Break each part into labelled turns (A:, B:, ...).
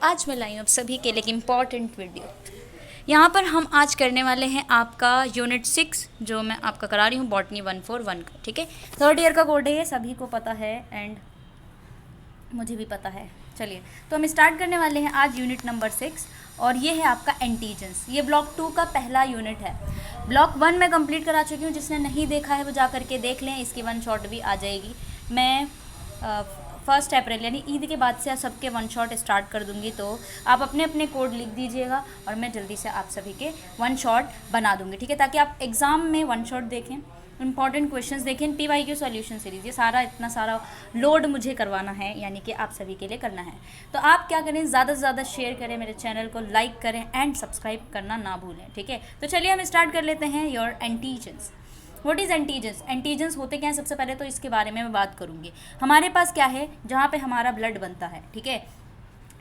A: आज मैं लाई हूँ आप सभी के लिए एक इम्पॉर्टेंट वीडियो। यहाँ पर हम आज करने वाले हैं आपका यूनिट 6 जो मैं आपका करा रही हूँ बॉटनी 141 का। ठीक है, थर्ड ईयर का कोड है, ये सभी को पता है एंड मुझे भी पता है। चलिए तो हम स्टार्ट करने वाले हैं आज यूनिट नंबर 6 और ये है आपका एंटीजेंस। ये ब्लॉक 2 का पहला यूनिट है। ब्लॉक 1 मैं कंप्लीट करा चुकी हूँ, जिसने नहीं देखा है वो जा करके देख लें, इसकी वन शॉट भी आ जाएगी। मैं 1 अप्रैल यानी ईद के बाद से सबके वन शॉट स्टार्ट कर दूंगी, तो आप अपने अपने कोड लिख दीजिएगा और मैं जल्दी से आप सभी के वन शॉट बना दूंगी। ठीक है, ताकि आप एग्ज़ाम में वन शॉट देखें, इंपॉर्टेंट क्वेश्चंस देखें, PYQ सॉल्यूशन सीरीज़, ये सारा इतना सारा लोड मुझे करवाना है, यानी कि आप सभी के लिए करना है। तो आप क्या करें, ज़्यादा से ज़्यादा शेयर करें, मेरे चैनल को लाइक करें एंड सब्सक्राइब करना ना भूलें। ठीक है, तो चलिए हम स्टार्ट कर लेते हैं your antigens. What is antigens? Antigens होते क्या हैं? सबसे पहले तो इसके बारे में मैं बात करूँगी। हमारे पास क्या है, जहाँ पे हमारा ब्लड बनता है, ठीक है,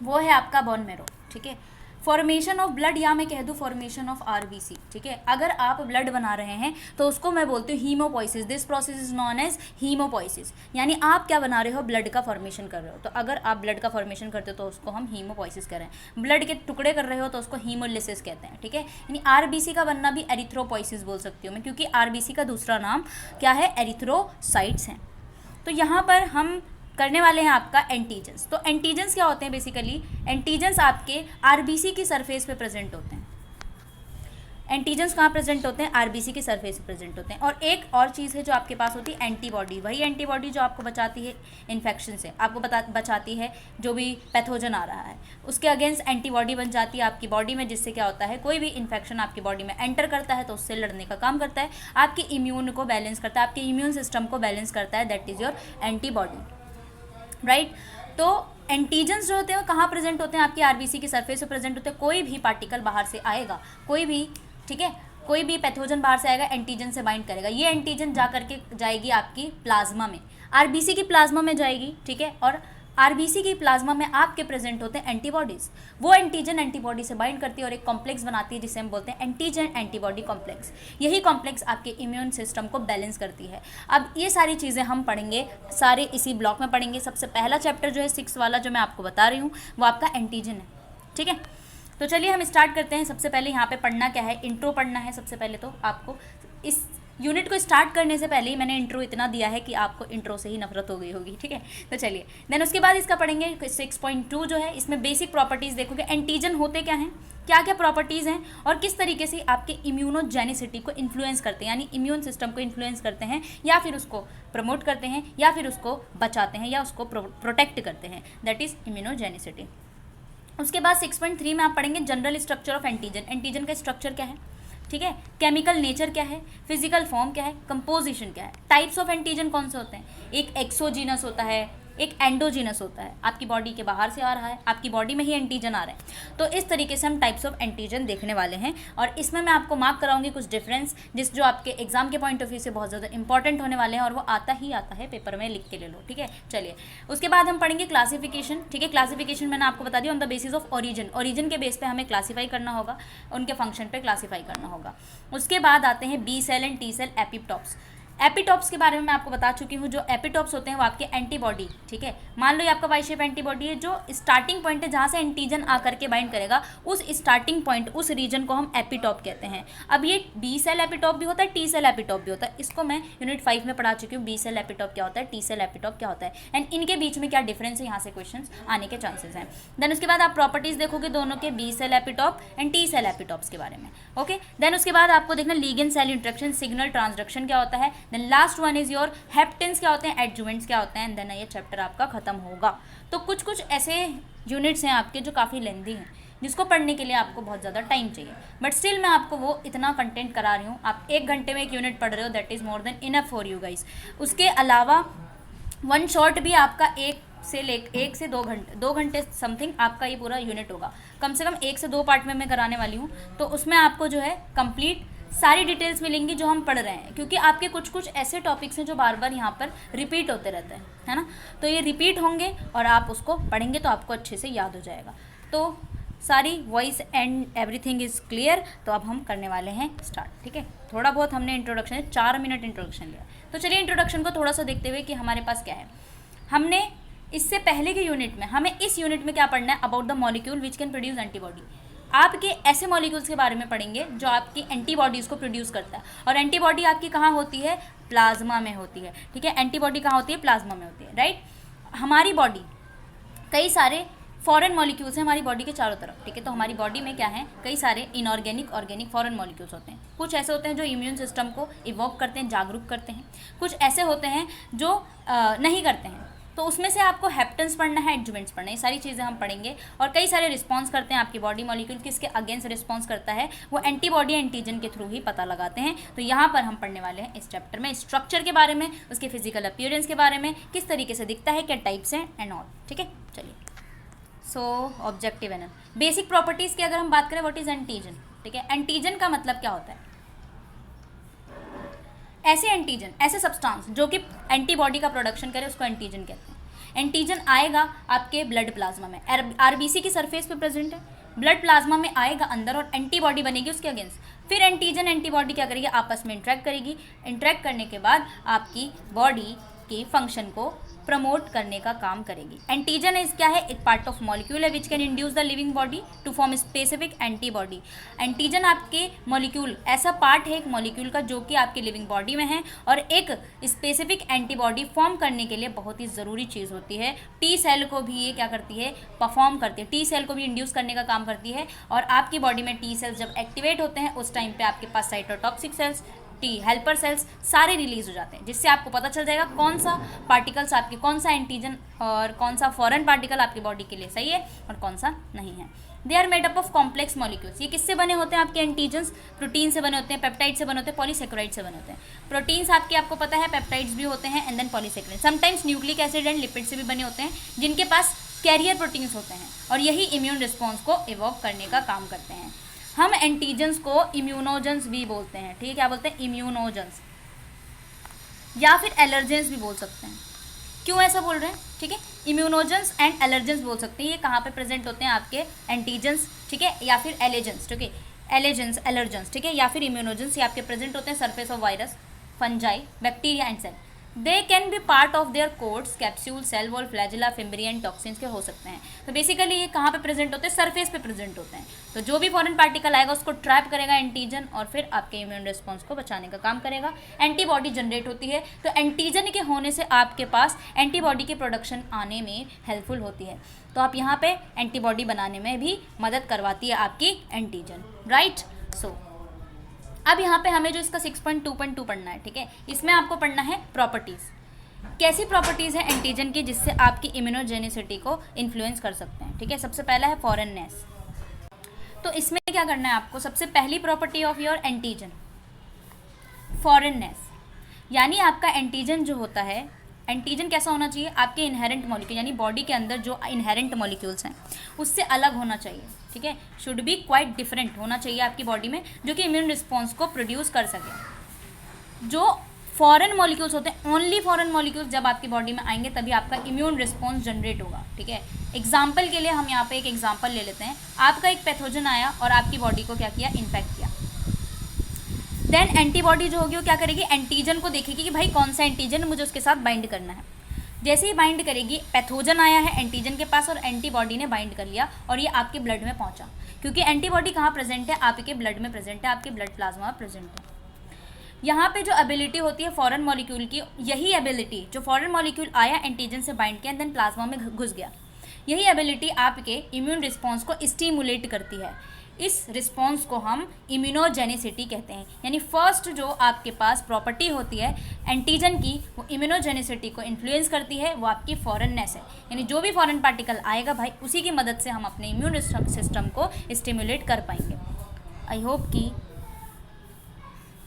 A: वो है आपका बोन मैरो। ठीक है, फॉर्मेशन ऑफ ब्लड, या मैं कह दूँ फॉर्मेशन ऑफ RBC। ठीक है, अगर आप ब्लड बना रहे हैं तो उसको मैं बोलती हूँ hemopoiesis. This process is known as hemopoiesis, यानी आप क्या बना रहे हो, ब्लड का फॉर्मेशन कर रहे हो। तो अगर आप ब्लड का फॉर्मेशन करते हो तो उसको हम हीमोपोइसिस करें। ब्लड के टुकड़े कर रहे हो तो उसको हीमोलिसिस कहते हैं। ठीक है, यानी RBC का बनना भी एरिथ्रोपोइसिस बोल सकती हूँ मैं, क्योंकि RBC का दूसरा नाम क्या है, एरिथ्रोसाइट्स हैं। तो यहाँ पर हम करने वाले हैं आपका एंटीजेंस। तो एंटीजेंस क्या होते हैं? बेसिकली एंटीजेंस आपके RBC की सरफेस पे प्रेजेंट होते हैं। एंटीजेंस कहाँ प्रेजेंट होते हैं? RBC की सरफेस पे प्रेजेंट होते हैं। और एक और चीज़ है जो आपके पास होती है, एंटीबॉडी। वही एंटीबॉडी जो आपको बचाती है इन्फेक्शन से, आपको बचाती है जो भी पैथोजन आ रहा है, उसके अगेंस्ट एंटीबॉडी बन जाती है आपकी बॉडी में, जिससे क्या होता है, कोई भी इन्फेक्शन आपकी बॉडी में एंटर करता है तो उससे लड़ने का काम करता है, आपकी इम्यून को बैलेंस करता है, आपके इम्यून सिस्टम को बैलेंस करता है। That is your antibody, right. तो एंटीजेंस जो होते हैं वो कहाँ प्रेजेंट होते हैं? आपकी RBC की सरफेस पे प्रेजेंट होते हैं। कोई भी पार्टिकल बाहर से आएगा, कोई भी, ठीक है, कोई भी पैथोजन बाहर से आएगा, एंटीजन से बाइंड करेगा। ये एंटीजन जा करके जाएगी आपकी प्लाज्मा में, RBC की प्लाज्मा में जाएगी। ठीक है, और RBC की प्लाज्मा में आपके प्रेजेंट होते हैं एंटीबॉडीज़। वो एंटीजन एंटीबॉडी से बाइंड करती है और एक कॉम्प्लेक्स बनाती है जिसे हम बोलते हैं एंटीजन एंटीबॉडी कॉम्प्लेक्स। यही कॉम्प्लेक्स आपके इम्यून सिस्टम को बैलेंस करती है। अब ये सारी चीज़ें हम पढ़ेंगे, सारे इसी ब्लॉक में पढ़ेंगे। सबसे पहला चैप्टर जो है 6 वाला जो मैं आपको बता रही हूँ वो आपका एंटीजन है। ठीक है, तो चलिए हम स्टार्ट करते हैं। सबसे पहले यहाँ पे पढ़ना क्या है, इंट्रो पढ़ना है। सबसे पहले तो आपको इस यूनिट को स्टार्ट करने से पहले ही मैंने इंट्रो इतना दिया है कि आपको इंट्रो से ही नफरत हो गई होगी। ठीक है, तो चलिए देन उसके बाद इसका पढ़ेंगे 6.2 जो है, इसमें बेसिक प्रॉपर्टीज़ देखोगे। एंटीजन होते क्या हैं, क्या क्या प्रॉपर्टीज़ हैं और किस तरीके से आपके इम्यूनोजेनिसिटी को इन्फ्लुएंस करते हैं, यानी इम्यून सिस्टम को इन्फ्लुएंस करते हैं, या फिर उसको प्रमोट करते हैं, या फिर उसको बचाते हैं, या उसको प्रोटेक्ट करते हैं। That is immunogenicity. उसके बाद 6.3 में आप पढ़ेंगे general structure of antigen. Antigen का स्ट्रक्चर क्या है, ठीक है, केमिकल नेचर क्या है, फिजिकल फॉर्म क्या है, कंपोजिशन क्या है, टाइप्स ऑफ एंटीजन कौन से होते हैं। एक एक्सोजीनस होता है, एक एंडोजीनस होता है, आपकी बॉडी के बाहर से आ रहा है, आपकी बॉडी में ही एंटीजन आ रहे हैं। तो इस तरीके से हम टाइप्स ऑफ एंटीजन देखने वाले हैं और इसमें मैं आपको मार्क कराऊंगी कुछ डिफरेंस, जो आपके एग्जाम के पॉइंट ऑफ व्यू से बहुत ज़्यादा इंपॉर्टेंट होने वाले हैं, और वो आता ही आता है, पेपर में लिख के ले लो। ठीक है, चलिए उसके बाद हम पढ़ेंगे क्लासिफिकेशन। ठीक है, क्लासिफिकेशन मैंने आपको बता दिया, on the basis of origin. Origin के बेस पे हमें क्लासीफाई करना होगा, उनके फंक्शन पे क्लासीफाई करना होगा। उसके बाद आते हैं B cell and T cell epitopes. Epitopes के बारे में मैं आपको बता चुकी हूँ। जो एपिटॉप्स होते हैं वो आपके एंटीबॉडी, ठीक है, मान लो ये आपका वाई शेप एंटीबॉडी है, जो स्टार्टिंग पॉइंट है जहाँ से एंटीजन आकर के बाइंड करेगा, उस स्टार्टिंग पॉइंट, उस रीजन को हम एपिटॉप कहते हैं। अब ये B सेल एपिटॉप भी होता है, T सेल एपिटॉप भी होता है। इसको मैं यूनिट 5 में पढ़ा चुकी हूँ, B सेल एपिटॉप क्या होता है, T सेल एपिटॉप क्या होता है, एंड इनके बीच में क्या डिफरेंस है, यहाँ से क्वेश्चन आने के चांसेस हैं। देन उसके बाद आप प्रॉपर्टीज देखोगे दोनों के, B cell epitope and T cell epitopes के बारे में। ओके, देन उसके बाद आपको देखना ligand cell interaction, signal transduction क्या होता है। Then last one is your haptens क्या होते हैं, एडजुवेंट्स क्या होते हैं, एंड देन ये चैप्टर आपका खत्म होगा। तो कुछ कुछ ऐसे यूनिट्स हैं आपके जो काफ़ी लेंथी हैं, जिसको पढ़ने के लिए आपको बहुत ज़्यादा टाइम चाहिए, बट स्टिल मैं आपको वो इतना कंटेंट करा रही हूँ। आप 1 घंटे में एक यूनिट पढ़ रहे हो, that is more than enough for you guys. उसके अलावा वन शॉट भी आपका 1 से 2 घंटे समथिंग आपका ये पूरा यूनिट होगा। कम से कम 1 से 2 पार्ट में मैं कराने वाली हूँ, तो उसमें आपको जो है कंप्लीट सारी डिटेल्स मिलेंगी जो हम पढ़ रहे हैं, क्योंकि आपके कुछ कुछ ऐसे टॉपिक्स हैं जो बार बार यहाँ पर रिपीट होते रहते हैं, है ना। तो ये रिपीट होंगे और आप उसको पढ़ेंगे तो आपको अच्छे से याद हो जाएगा। तो सारी voice and everything is clear. तो अब हम करने वाले हैं स्टार्ट। ठीक है, थोड़ा बहुत हमने इंट्रोडक्शन 4 मिनट इंट्रोडक्शन लिया, तो चलिए इंट्रोडक्शन को थोड़ा सा देखते हुए कि हमारे पास क्या है। हमने इससे पहले के यूनिट में हमें इस यूनिट में क्या पढ़ना है, about the molecule which can produce antibody. आपके ऐसे मॉलिक्यूल्स के बारे में पढ़ेंगे जो आपकी एंटीबॉडीज़ को प्रोड्यूस करता है। और एंटीबॉडी आपकी कहाँ होती है, प्लाज्मा में होती है, ठीक है। एंटीबॉडी कहाँ होती है, प्लाज्मा में होती है, राइट। हमारी बॉडी कई सारे फॉरेन मॉलिक्यूल्स हैं हमारी बॉडी के चारों तरफ, ठीक है। तो हमारी बॉडी में क्या है, कई सारे इनऑर्गेनिक, ऑर्गेनिक, फॉरेन मॉलिक्यूल्स होते हैं। कुछ ऐसे होते हैं जो इम्यून सिस्टम को इवॉक करते हैं, जागरूक करते हैं। कुछ ऐसे होते हैं जो नहीं करते हैं। तो उसमें से आपको हेप्टेंस पढ़ना है, एडजुवेंट्स पढ़ना है, ये सारी चीज़ें हम पढ़ेंगे। और कई सारे रिस्पॉन्स करते हैं आपकी बॉडी मॉलिक्यूल, किसके अगेंस्ट रिस्पॉन्स करता है, वो एंटीबॉडी एंटीजन के थ्रू ही पता लगाते हैं। तो यहाँ पर हम पढ़ने वाले हैं इस चैप्टर में स्ट्रक्चर के बारे में, उसके फिजिकल अपीयरेंस के बारे में, किस तरीके से दिखता है, क्या टाइप्स हैं एंड ऑल, ठीक है। चलिए, सो ऑब्जेक्टिव एंड बेसिक प्रॉपर्टीज़ की अगर हम बात करें, व्हाट इज एंटीजन, ठीक है। एंटीजन का मतलब क्या होता है, ऐसे एंटीजन, ऐसे सब्सटेंस जो कि एंटीबॉडी का प्रोडक्शन करे, उसको एंटीजन कहते हैं। एंटीजन आएगा आपके ब्लड प्लाज्मा में, आरबीसी की सरफेस पे प्रेजेंट है, ब्लड प्लाज्मा में आएगा अंदर और एंटीबॉडी बनेगी उसके अगेंस्ट। फिर एंटीजन एंटीबॉडी क्या करेगी, आपस में इंटरेक्ट करेगी। इंटरेक्ट करने के बाद आपकी बॉडी के फंक्शन को प्रमोट करने का काम करेगी। एंटीजन इज क्या है, एक पार्ट ऑफ मॉलिक्यूल है which can induce the living body to form specific antibody. Antigen आपके मॉलिक्यूल, ऐसा पार्ट है एक मॉलिक्यूल का जो कि आपकी लिविंग बॉडी में है और एक स्पेसिफिक एंटीबॉडी फॉर्म करने के लिए बहुत ही ज़रूरी चीज़ होती है। टी सेल को भी ये क्या करती है, परफॉर्म करती है, टी सेल को भी इंड्यूस करने का काम करती है। और आपकी बॉडी में टी सेल्स जब एक्टिवेट होते हैं उस टाइम पे आपके पास cytotoxic cells, T helper cells सारे रिलीज हो जाते हैं, जिससे आपको पता चल जाएगा कौन सा पार्टिकल्स आपके, कौन सा एंटीजन और कौन सा फॉरेन पार्टिकल आपकी बॉडी के लिए सही है और कौन सा नहीं है। They are made up of complex molecules. ये किससे बने होते हैं आपके एंटीजन्स, प्रोटीन से बने होते हैं, पेप्टाइड से बने होते हैं, पॉलीसेक्राइड से बने होते हैं। प्रोटीन्स आपके, आपको पता है, पेप्टाइड्स भी होते हैं and then polysaccharide. Sometimes nucleic acid and lipid से भी बने होते हैं, जिनके पास कैरियर प्रोटीन्स होते हैं और यही इम्यून रिस्पॉन्स को इवॉक करने का काम करते हैं। हम एंटीजन्स को इम्यूनोजेंस भी बोलते हैं, ठीक है। क्या बोलते हैं, इम्यूनोजेंस, या फिर एलर्जेंस भी बोल सकते हैं। क्यों ऐसा बोल रहे हैं, ठीक है। इम्यूनोजेंस एंड एलर्जेंस बोल सकते हैं। ये कहाँ पे प्रेजेंट होते हैं, आपके एंटीजन्स, ठीक है, या फिर एलेजेंस, ठीक है। एलेजेंस, एलर्जेंस, ठीक है, या फिर इम्यूनोजेंस, ये आपके प्रेजेंट होते हैं surface of virus, fungi, bacteria and cell. They can be part of their coats, capsule, cell wall, flagella, fimbriae and toxins के हो सकते हैं। तो बेसिकली ये कहाँ पे प्रेजेंट होते हैं, सरफेस पे प्रेजेंट होते हैं। तो जो भी फॉरेन पार्टिकल आएगा उसको ट्रैप करेगा एंटीजन और फिर आपके इम्यून रिस्पॉन्स को बचाने का काम करेगा। एंटीबॉडी जनरेट होती है, तो एंटीजन के होने से आपके पास एंटीबॉडी की प्रोडक्शन आने में हेल्पफुल होती है। तो आप यहाँ पे एंटीबॉडी बनाने में भी मदद करवाती है आपकी एंटीजन, राइट। सो अब यहाँ पे हमें जो इसका 6.2.2 पढ़ना है, ठीक है, इसमें आपको पढ़ना है प्रॉपर्टीज़। कैसी प्रॉपर्टीज़ है एंटीजन की जिससे आपकी इम्यूनोजेनिसिटी को इन्फ्लुएंस कर सकते हैं, ठीक है। सबसे पहला है फॉरेननेस। तो इसमें क्या करना है आपको, सबसे पहली प्रॉपर्टी ऑफ योर एंटीजन, फॉरेननेस। यानी आपका एंटीजन जो होता है, एंटीजन कैसा होना चाहिए, आपके इनहेरेंट मॉलिक्यूल यानी बॉडी के अंदर जो इनहेरेंट मॉलिक्यूल्स हैं उससे अलग होना चाहिए, ठीक है। शुड बी क्वाइट डिफरेंट होना चाहिए आपकी बॉडी में, जो कि इम्यून रिस्पॉन्स को प्रोड्यूस कर सके। जो फॉरेन मॉलिक्यूल्स होते हैं, ओनली फॉरेन मॉलिक्यूल्स जब आपकी बॉडी में आएंगे तभी आपका इम्यून रिस्पॉन्स जनरेट होगा, ठीक है। एग्जाम्पल के लिए हम यहाँ पे एक एग्जाम्पल ले लेते हैं। आपका एक पैथोजन आया और आपकी बॉडी को क्या किया, इन्फेक्ट किया। देन एंटीबॉडी जो होगी वो क्या करेगी, एंटीजन को देखेगी कि भाई कौन सा एंटीजन मुझे उसके साथ बाइंड करना है। जैसे ही बाइंड करेगी, पैथोजन आया है एंटीजन के पास और एंटीबॉडी ने बाइंड कर लिया और ये आपके ब्लड में पहुंचा, क्योंकि एंटीबॉडी कहाँ प्रेजेंट है, आपके ब्लड में प्रेजेंट है, आपके ब्लड प्लाज्मा में प्रेजेंट है। यहाँ पे जो एबिलिटी होती है फॉरेन मॉलिक्यूल की, यही एबिलिटी जो फॉरेन मॉलिक्यूल आया एंटीजन से बाइंड किया देन प्लाज्मा में घुस गया, यही एबिलिटी आपके इम्यून रिस्पॉन्स को स्टिमुलेट करती है। इस रिस्पॉन्स को हम इम्यूनोजेनिसिटी कहते हैं। यानी फर्स्ट जो आपके पास प्रॉपर्टी होती है एंटीजन की, वो इम्यूनोजेनिसिटी को इन्फ्लुएंस करती है, वो आपकी फॉरेननेस है। यानी जो भी फॉरेन पार्टिकल आएगा भाई, उसी की मदद से हम अपने इम्यून सिस्टम को स्टिमुलेट कर पाएंगे। आई होप कि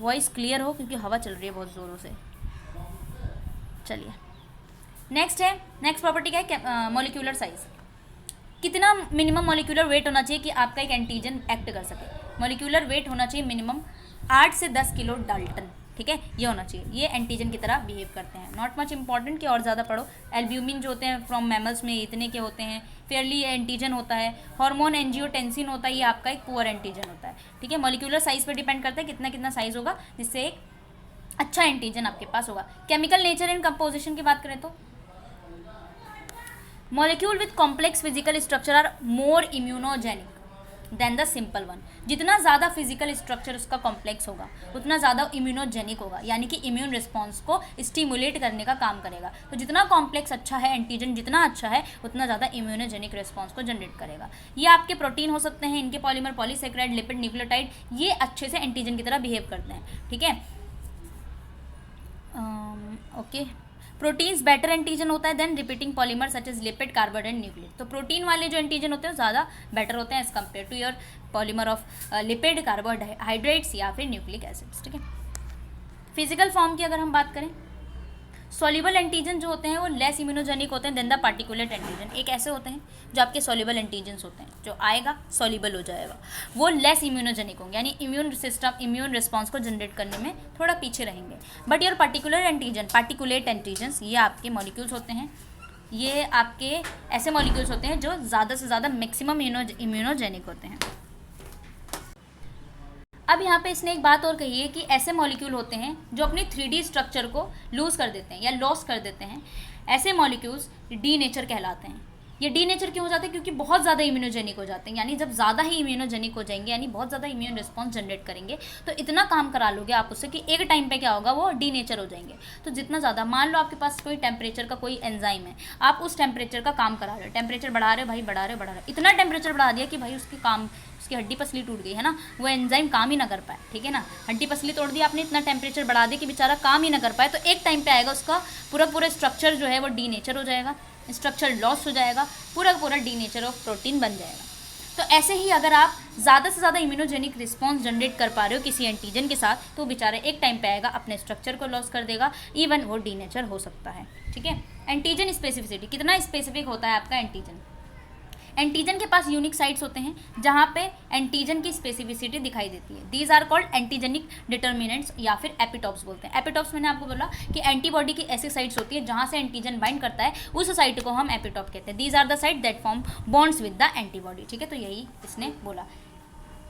A: वॉइस क्लियर हो, क्योंकि हवा चल रही है बहुत ज़ोरों से। चलिए नेक्स्ट प्रॉपर्टी क्या है, मॉलिक्यूलर साइज। कितना मिनिमम मॉलिक्यूलर वेट होना चाहिए कि आपका एक एंटीजन एक्ट कर सके। मॉलिक्यूलर वेट होना चाहिए मिनिमम 8 से 10 किलो डाल्टन, ठीक है, ये होना चाहिए। ये एंटीजन की तरह बिहेव करते हैं। नॉट मच इंपॉर्टेंट कि और ज़्यादा पढ़ो। एल्ब्यूमिन जो होते हैं फ्रॉम मैमल्स में इतने के होते हैं। फेयरली एंटीजन होता है। हार्मोन एंजियोटेंसिन होता है, ये आपका एक पुअर एंटीजन होता है, ठीक है। मॉलिक्यूलर साइज पे डिपेंड करता है कितना साइज होगा जिससे एक अच्छा एंटीजन आपके पास होगा। केमिकल नेचर एंड कंपोजिशन की बात करें तो molecule with complex physical structure are more immunogenic than the simple one. जितना ज़्यादा फिजिकल स्ट्रक्चर उसका कॉम्प्लेक्स होगा उतना ज़्यादा इम्यूनोजेनिक होगा, यानी कि इम्यून रिस्पॉन्स को स्टिमुलेट करने का काम करेगा। तो जितना कॉम्प्लेक्स अच्छा है एंटीजन, जितना अच्छा है उतना ज़्यादा इम्यूनोजेनिक रिस्पॉन्स को जनरेट करेगा। ये आपके प्रोटीन हो सकते हैं, इनके पॉलीमर, पॉलीसेकेराइड, लिपिड, न्यूक्लियोटाइड, ये अच्छे से एंटीजन की तरह बिहेव करते हैं, ठीक है। ओके, प्रोटीन्स बेटर एंटीजन होता है than repeating polymer such as lipid, carbohydrate, nucleic. तो प्रोटीन वाले जो एंटीजन होते हैं ज़्यादा बेटर होते हैं as compare to your polymer of lipid, carbohydrates या फिर न्यूक्लिक एसिड्स, ठीक है। फिजिकल फॉर्म की अगर हम बात करें, सॉल्युबल एंटीजन जो होते हैं वो लेस इम्यूनोजेनिक होते हैं देन द पार्टिकुलेट एंटीजन। एक ऐसे होते हैं जो आपके सॉल्युबल एंटीजन्स होते हैं, जो आएगा सॉल्युबल हो जाएगा, वो लेस इम्यूनोजेनिक होंगे, यानी इम्यून सिस्टम, इम्यून रिस्पॉन्स को जनरेट करने में थोड़ा पीछे रहेंगे। But your particular antigen, particulate antigens, ये आपके मॉलिक्यूल्स होते हैं, ये आपके ऐसे मॉलिक्यूल्स होते हैं जो ज़्यादा से ज़्यादा मैक्सिमम इम्यूनोजेनिक होते हैं। अब यहाँ पे इसने एक बात और कही है कि ऐसे मॉलिक्यूल होते हैं जो अपनी 3D स्ट्रक्चर को लूज़ कर देते हैं या लॉस कर देते हैं। ऐसे मॉलिक्यूल्स डी नेचर कहलाते हैं। ये डी नेचर क्यों हो जाते हैं? क्योंकि बहुत ज़्यादा इम्यूनोजेनिक हो जाते हैं, यानी जब ज़्यादा ही इम्यूनोजेनिक हो जाएंगे, यानी बहुत ज़्यादा इम्यून रिस्पॉन्स जनरेट करेंगे, तो इतना काम करा लोगे आप उससे कि एक टाइम पे क्या होगा, वो डी नेचर हो जाएंगे। तो जितना ज़्यादा, मान लो आपके पास कोई टेम्परेचर का कोई एंजाइम है, आप उस टेम्परेचर का काम करा रहे हो, टेम्परेचर बढ़ा रहे हो भाई, बढ़ा रहे हो, इतना टेम्परेचर बढ़ा दिया कि भाई उसकी हड्डी पसली टूट गई है ना, वो एंजाइम काम ही ना कर पाए, ठीक है ना, हड्डी पसली तोड़ दी आपने, इतना टेम्परेचर बढ़ा दिया कि बेचारा काम ही ना कर पाए, तो एक टाइम पे आएगा उसका पूरा स्ट्रक्चर जो है वो डी नेचर हो जाएगा, स्ट्रक्चर लॉस हो जाएगा, पूरा डी नेचर ऑफ प्रोटीन बन जाएगा। तो ऐसे ही अगर आप ज़्यादा से ज़्यादा इम्यूनोजेनिक रिस्पॉन्स जनरेट कर पा रहे हो किसी एंटीजन के साथ, तो बेचारा एक टाइम पे आएगा अपने स्ट्रक्चर को लॉस कर देगा, इवन वो डी नेचर हो सकता है, ठीक है। एंटीजन स्पेसिफिसिटी, कितना स्पेसिफिक होता है आपका एंटीजन? एंटीजन के पास यूनिक साइट्स होते हैं जहाँ पे एंटीजन की स्पेसिफिसिटी दिखाई देती है। These are called antigenic determinants या फिर एपिटॉप्स बोलते हैं। एपिटॉप्स मैंने आपको बोला कि एंटीबॉडी की ऐसी साइट्स होती है जहाँ से एंटीजन बाइंड करता है, उस साइट को हम एपिटॉप कहते हैं। These are the site that form bonds with the antibody, ठीक है। तो यही इसने बोला।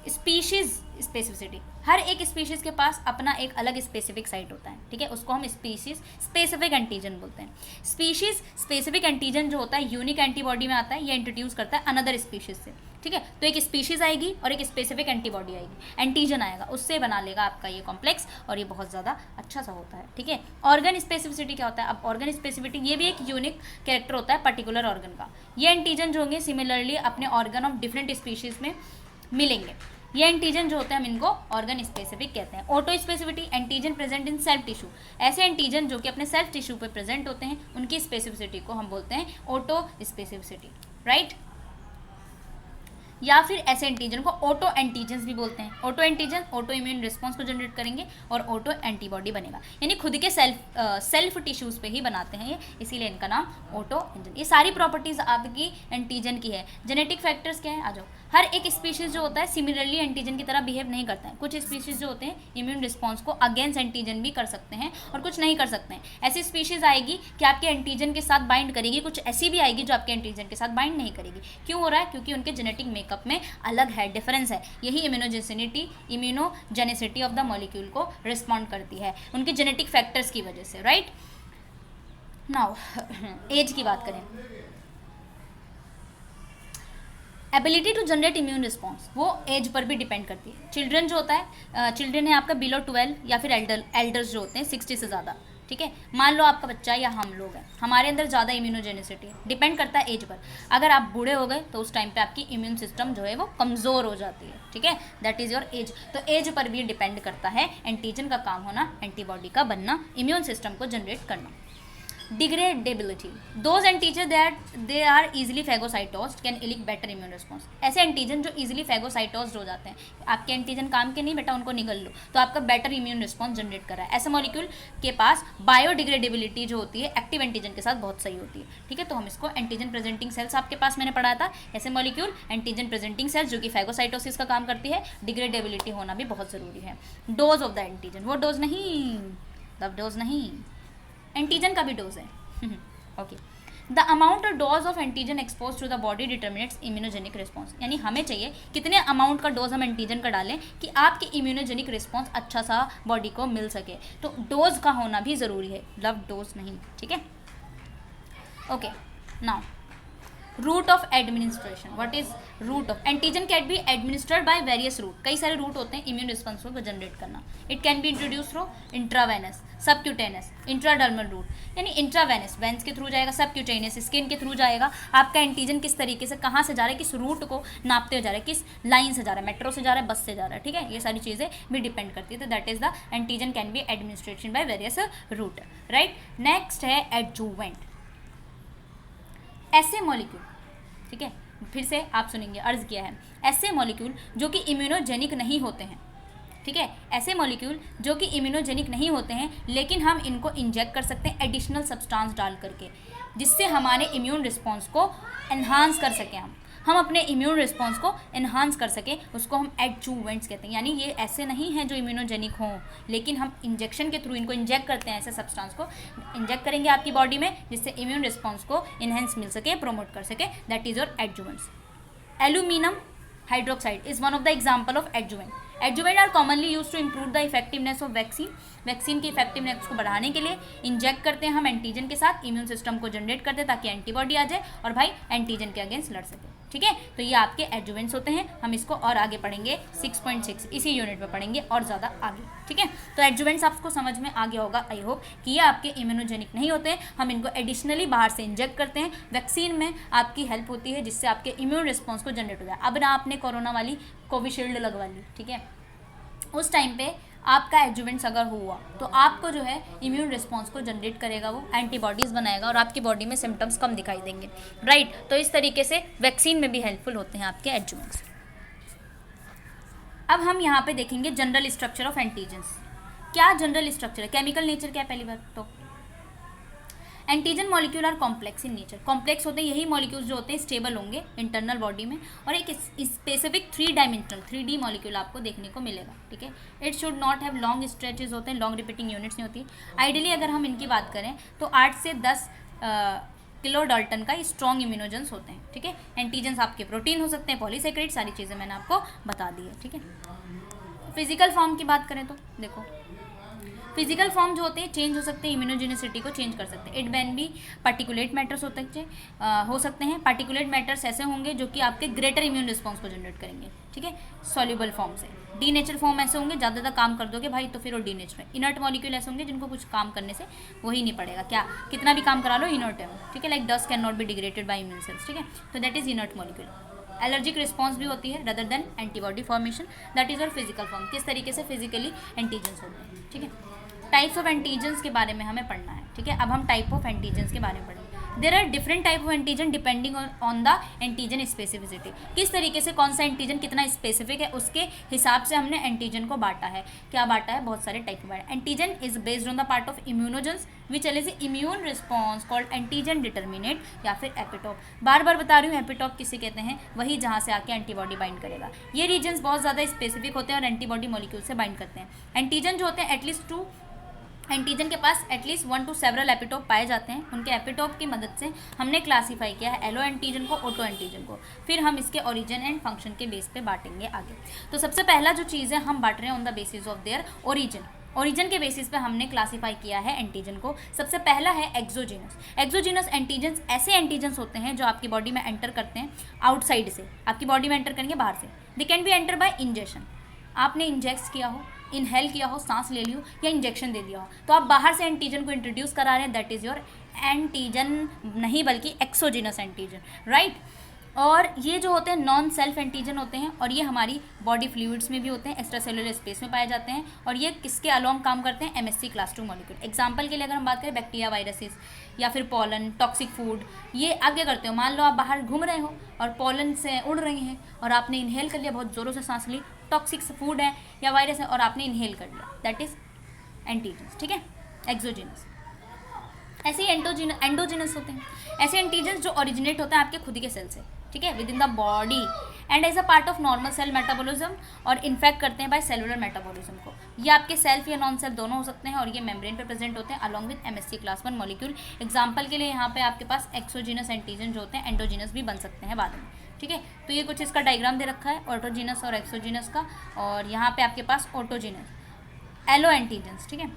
A: स्पीशीज़ स्पेसिफिसिटी, हर एक स्पीशीज़ के पास अपना एक अलग स्पेसिफिक साइट होता है, ठीक है, उसको हम स्पीशीज़ स्पेसिफिक एंटीजन बोलते हैं। स्पीशीज़ स्पेसिफिक एंटीजन जो होता है यूनिक एंटीबॉडी में आता है, ये इंट्रोड्यूस करता है अनदर स्पीशीज़ से, ठीक है। तो एक स्पीशीज़ आएगी और एक स्पेसिफिक एंटीबॉडी आएगी, एंटीजन आएगा, उससे बना लेगा आपका ये कॉम्प्लेक्स, और ये बहुत ज़्यादा अच्छा सा होता है, ठीक है। ऑर्गन स्पेसिफिसिटी क्या होता है? अब ऑर्गन स्पेसिफिसिटी ये भी एक यूनिक कैरेक्टर होता है पर्टिकुलर ऑर्गन का। ये एंटीजन जो होंगे सिमिलरली अपने ऑर्गन ऑफ डिफरेंट स्पीशीज़ में मिलेंगे। ये एंटीजन जो होते हैं हम इनको ऑर्गन स्पेसिफिक कहते हैं। Auto स्पेसिफिटी, antigen present in self tissue, ऐसे एंटीजन जो कि अपने सेल्फ टिश्यू पे प्रेजेंट होते हैं, उनकी स्पेसिफिसिटी को हम बोलते हैं ऑटो स्पेसिफिसिटी, राइट। या फिर ऐसे एंटीजन को ऑटो एंटीजन्स भी बोलते हैं। Auto antigen auto immune response को जनरेट करेंगे और ऑटो एंटीबॉडी बनेगा, यानी खुद के सेल्फ टिश्यूज़ पे ही बनाते हैं ये, इसीलिए इनका नाम ऑटो एंटीजन। ये सारी प्रॉपर्टीज़ आपकी एंटीजन की है। जेनेटिक फैक्टर्स क्या है? आ जाओ। हर एक स्पीशीज़ जो होता है सिमिलरली एंटीजन की तरह बिहेव नहीं करता है। कुछ स्पीशीज़ जो होते हैं इम्यून रिस्पॉन्स को अगेंस्ट एंटीजन भी कर सकते हैं और कुछ नहीं कर सकते हैं। ऐसी स्पीशीज़ आएगी कि आपके एंटीजन के साथ बाइंड करेगी, कुछ ऐसी भी आएगी जो आपके एंटीजन के साथ बाइंड नहीं करेगी। क्यों हो रहा है? क्योंकि उनके जेनेटिक मेकअप में अलग है, डिफरेंस है। यही इम्यूनोजेनिसिटी ऑफ द मॉलिक्यूल को रिस्पॉन्ड करती है उनके जेनेटिक फैक्टर्स की वजह से, राइट। नाउ एज की बात करें, ability to generate immune response वो एज पर भी डिपेंड करती है। चिल्ड्रन जो होता है, चिल्ड्रन है आपका बिलो 12 या फिर एल्डर्स जो होते हैं 60 से ज़्यादा, ठीक है। मान लो आपका बच्चा या हम लोग हैं, हमारे अंदर ज़्यादा इम्यूनोजेनिसिटी है, डिपेंड करता है एज पर। अगर आप बूढ़े हो गए तो उस टाइम पे आपकी इम्यून सिस्टम जो है वो कमज़ोर हो जाती है, ठीक है, दैट इज़ योर एज। तो एज पर भी डिपेंड करता है एंटीजन का काम होना, एंटीबॉडी का बनना, इम्यून सिस्टम को जनरेट करना। Degradability, those antigen they are easily phagocytosed can इलिक बेटर इम्यून रिस्पॉन्स। ऐसे एंटीजन जो इजिली फैगोसाइटोस्ड हो जाते हैं, आपके एंटीजन काम के नहीं बेटा, उनको निगल लो, तो आपका बेटर इम्यून रिस्पॉन्स जनरेट कर रहा है। ऐसे मॉलिक्यूल के पास बायोडिग्रेडेबिलिटी जो होती है एक्टिव एंटीजन के साथ बहुत सही होती है, ठीक है। तो हम इसको एंटीजन प्रेजेंटिंग सेल्स आपके पास मैंने पढ़ा था, ऐसे मॉलिक्यूल एंटीजन प्रेजेंटिंग सेल्स जो कि फैगोसाइटोसिस का काम करती है, डिग्रेडेबिलिटी होना भी बहुत ज़रूरी है। डोज ऑफ द एंटीजन, वो डोज नहीं, लव डोज नहीं, एंटीजन का भी डोज है, ओके। द अमाउंट और dose of antigen expose to the body determinates immunogenic response, यानी हमें चाहिए कितने अमाउंट का डोज हम एंटीजन का डालें कि आपकी इम्यूनोजेनिक रिस्पॉन्स अच्छा सा बॉडी को मिल सके। तो डोज का होना भी ज़रूरी है, लव डोज नहीं, ठीक है, okay. Now route of administration, what is route of antigen can be administered by various route, कई सारे रूट होते हैं इम्यून रिस्पॉन्स को जनरेट करना. It can be introduce through intravenous, subcutaneous, intradermal route, यानी इंट्रावेनस वेंस के थ्रू जाएगा, सबक्यूटेनियस स्किन के थ्रू जाएगा. आपका एंटीजन किस तरीके से कहाँ से जा रहा है, किस रूट को नापते हुए जा रहा है, किस लाइन से जा रहा है, मेट्रो से जा रहा है, बस से जा रहा है, ठीक है, ये सारी चीज़ें भी डिपेंड करती है. तो that is the antigen can be administration by various route, right. Next है एडजुवेंट, ऐसे मॉलिक्यूल, ठीक है, फिर से आप सुनेंगे, अर्ज किया है, ऐसे मॉलिक्यूल जो कि इम्यूनोजेनिक नहीं होते हैं, ठीक है, ऐसे मॉलिक्यूल जो कि इम्यूनोजेनिक नहीं होते हैं, लेकिन हम इनको इंजेक्ट कर सकते हैं एडिशनल सब्सटेंस डाल करके, जिससे हमारे इम्यून रिस्पॉन्स को एनहांस कर सकें. हम अपने इम्यून रिस्पॉन्स को एनहांस कर सकें, उसको हम एडजुवेंट्स कहते हैं. यानी ये ऐसे नहीं हैं जो इम्यूनोजेनिक हों, लेकिन हम इंजेक्शन के थ्रू इनको इंजेक्ट करते हैं, ऐसे सब्सटेंस को इंजेक्ट करेंगे आपकी बॉडी में, जिससे इम्यून रिस्पॉन्स को इनहेंस मिल सके, प्रोमोट कर सके. That is your adjuvants. Aluminium hydroxide is one of the example of adjuvant. Adjuvant are commonly use to improve the effectiveness of vaccine. Vaccine की इफेक्टिवनेस को बढ़ाने के लिए इंजेक्ट करते हैं हम एंटीजन के साथ, इम्यून सिस्टम को जनरेट करते हैं ताकि एंटीबॉडी आ जाए और भाई एंटीजन के अगेंस्ट लड़ सके, ठीक है. तो ये आपके एडजुवेंट्स होते हैं. हम इसको और आगे पढ़ेंगे 6.6 इसी यूनिट में पढ़ेंगे और ज़्यादा आगे, ठीक है. तो एडजुवेंट्स आपको समझ में आ गया होगा, आई होप, कि ये आपके इम्यूनोजेनिक नहीं होते हैं, हम इनको एडिशनली बाहर से इंजेक्ट करते हैं. वैक्सीन में आपकी हेल्प होती है जिससे आपके इम्यून रिस्पॉन्स को जनरेट हो जाए. अब ना आपने कोरोना वाली कोविशील्ड लगवा ली, ठीक है, उस टाइम पे आपका एडजुवेंट्स अगर हुआ तो आपको जो है इम्यून रिस्पॉन्स को जनरेट करेगा, वो एंटीबॉडीज़ बनाएगा और आपकी बॉडी में सिम्टम्स कम दिखाई देंगे, राइट. तो इस तरीके से वैक्सीन में भी हेल्पफुल होते हैं आपके एडजुवेंट्स. अब हम यहाँ पे देखेंगे जनरल स्ट्रक्चर ऑफ एंटीजन्स. क्या जनरल स्ट्रक्चर है, केमिकल नेचर क्या है, पहली बात तो antigen molecule are complex in nature. Complex होते हैं यही मॉलिक्यूल्स जो होते हैं स्टेबल होंगे इंटरनल बॉडी में, और एक स्पेसिफिक 3 डायमेंशनल 3D मॉलिक्यूल आपको देखने को मिलेगा, ठीक है. It should not have long stretches होते हैं, लॉन्ग रिपीटिंग यूनिट्स नहीं होती. आइडियली अगर हम इनकी बात करें तो 8 से 10 किलो डाल्टन का स्ट्रॉन्ग इम्यूनोजेंस होते हैं, ठीक है. एंटीजन्स आपके प्रोटीन हो सकते हैं, पॉलीसेकेराइड, सारी चीज़ें मैंने आपको बता दी है, ठीक है. फिजिकल फॉर्म की बात करें तो देखो, फिजिकल फॉर्म जो होते हैं चेंज हो सकते हैं, इम्यूनोजेनिसिटी को चेंज कर सकते हैं. इट बैन भी पार्टिकुलेट मैटर्स हो सकते हैं. पार्टिकुलेट मैटर्स ऐसे होंगे जो कि आपके ग्रेटर इम्यून रिस्पॉन्स को जनरेट करेंगे, ठीक है, सॉल्युबल फॉर्म से. डी नेचर फॉर्म ऐसे होंगे ज़्यादा काम कर दोगे भाई तो फिर वो डी नेचर है. इनर्ट मॉलिक्यूल ऐसे होंगे जिनको कुछ काम करने से वही नहीं पड़ेगा, क्या कितना भी काम करा लो इनर्ट है, ठीक है, like dust can not be degraded by immune cells, ठीक है. तो that is inert molecule. Allergic response भी होती है rather than antibody formation. That is और फिजिकल फॉर्म, किस तरीके से फिजिकली एंटीजन्स होते हैं, ठीक है. टाइप्स ऑफ एंटीजन्स के बारे में हमें पढ़ना है, ठीक है. अब हम टाइप ऑफ एंटीजन्स के बारे में पढ़ेंगे. There are different type of antigen depending on the antigen specificity. किस तरीके से कौन सा एंटीजन कितना स्पेसिफिक है उसके हिसाब से हमने एंटीजन को बांटा है. क्या बांटा है, बहुत सारे टाइप बांटा. Antigen is based on the part of immunogens which elicits immune response called antigen determinant या फिर एपिटॉप. बार बार बता रही हूँ, एपिटॉप किसे कहते हैं, वही जहाँ से आके एंटीबॉडी बाइंड करेगा. ये रीजन्स बहुत ज़्यादा स्पेसिफिक होते हैं और एंटीबॉडी मॉलिक्यूल से बाइंड करते हैं. एंटीजन जो होते हैं एटलीस्ट 2 एंटीजन के पास एटलीस्ट 1 to सेवरल एपिटोप पाए जाते हैं. उनके एपिटोप की मदद से हमने क्लासीफाई किया है एलो एंटीजन को, ऑटो एंटीजन को. फिर हम इसके ओरिजिन एंड फंक्शन के बेस पे बांटेंगे आगे. तो सबसे पहला जो चीज़ है हम बांट रहे हैं on the basis of their origin. Origin के बेसिस पे हमने क्लासीफाई किया है एंटीजन को. सबसे पहला है एक्सोजीनस. एक्सोजीनस एंटीजन्स ऐसे एंटीजन्स होते हैं जो आपकी बॉडी में एंटर करते हैं आउटसाइड से, आपकी बॉडी में एंटर करेंगे बाहर से. दे can B enter bye injection. आपने इंजेक्ट किया हो, इनहेल किया हो, सांस ले ली हो या इंजेक्शन दे दिया हो, तो आप बाहर से एंटीजन को इंट्रोड्यूस करा रहे हैं. दैट इज़ योर एंटीजन, नहीं बल्कि एक्सोजीनस एंटीजन, राइट. और ये जो होते हैं नॉन सेल्फ एंटीजन होते हैं और ये हमारी बॉडी फ्लूइड्स में भी होते हैं, एक्स्ट्रा सेलुलर स्पेस में पाए जाते हैं. और ये किसके अलोंग काम करते हैं, MSC क्लास 2 मॉलिक्यूल. एग्जाम्पल के लिए अगर हम बात करें बैक्टीरिया, वायरसेस या फिर पॉलन, टॉक्सिक फूड, ये आप क्या करते हो, मान लो आप बाहर घूम रहे हो और पॉलन से उड़ रही हैं और आपने इनहेल कर लिया, बहुत ज़ोरों से सांस ली, टॉक्सिक फूड है या वायरस है और आपने इनहेल कर लिया. दैट इज एंटीजन्स, ठीक है, एक्सोजीनस. ऐसे ही एंडोजीनस होते हैं. ऐसे एंटीजन्स जो ओरिजिनेट होता है आपके खुद के सेल से, ठीक है, within the body and as a part of normal cell metabolism, और इन्फेक्ट करते हैं बाय सेलुलर मेटाबॉलिज्म को. ये आपके सेल्फ या नॉन सेल्फ दोनों हो सकते हैं और ये मेम्ब्रेन पे प्रेजेंट होते हैं along with MSC class 1 molecule. Example के लिए यहाँ पे आपके पास एक्सोजीनस एंटीजन जो होते हैं एंडोजीनस भी बन सकते हैं बाद में, ठीक है. तो ये कुछ इसका डायग्राम दे रखा है ऑटोजीनस और एक्सोजीनस का. और यहाँ पे आपके पास ऑटोजीनस एलो एंटीजन्स, ठीक है.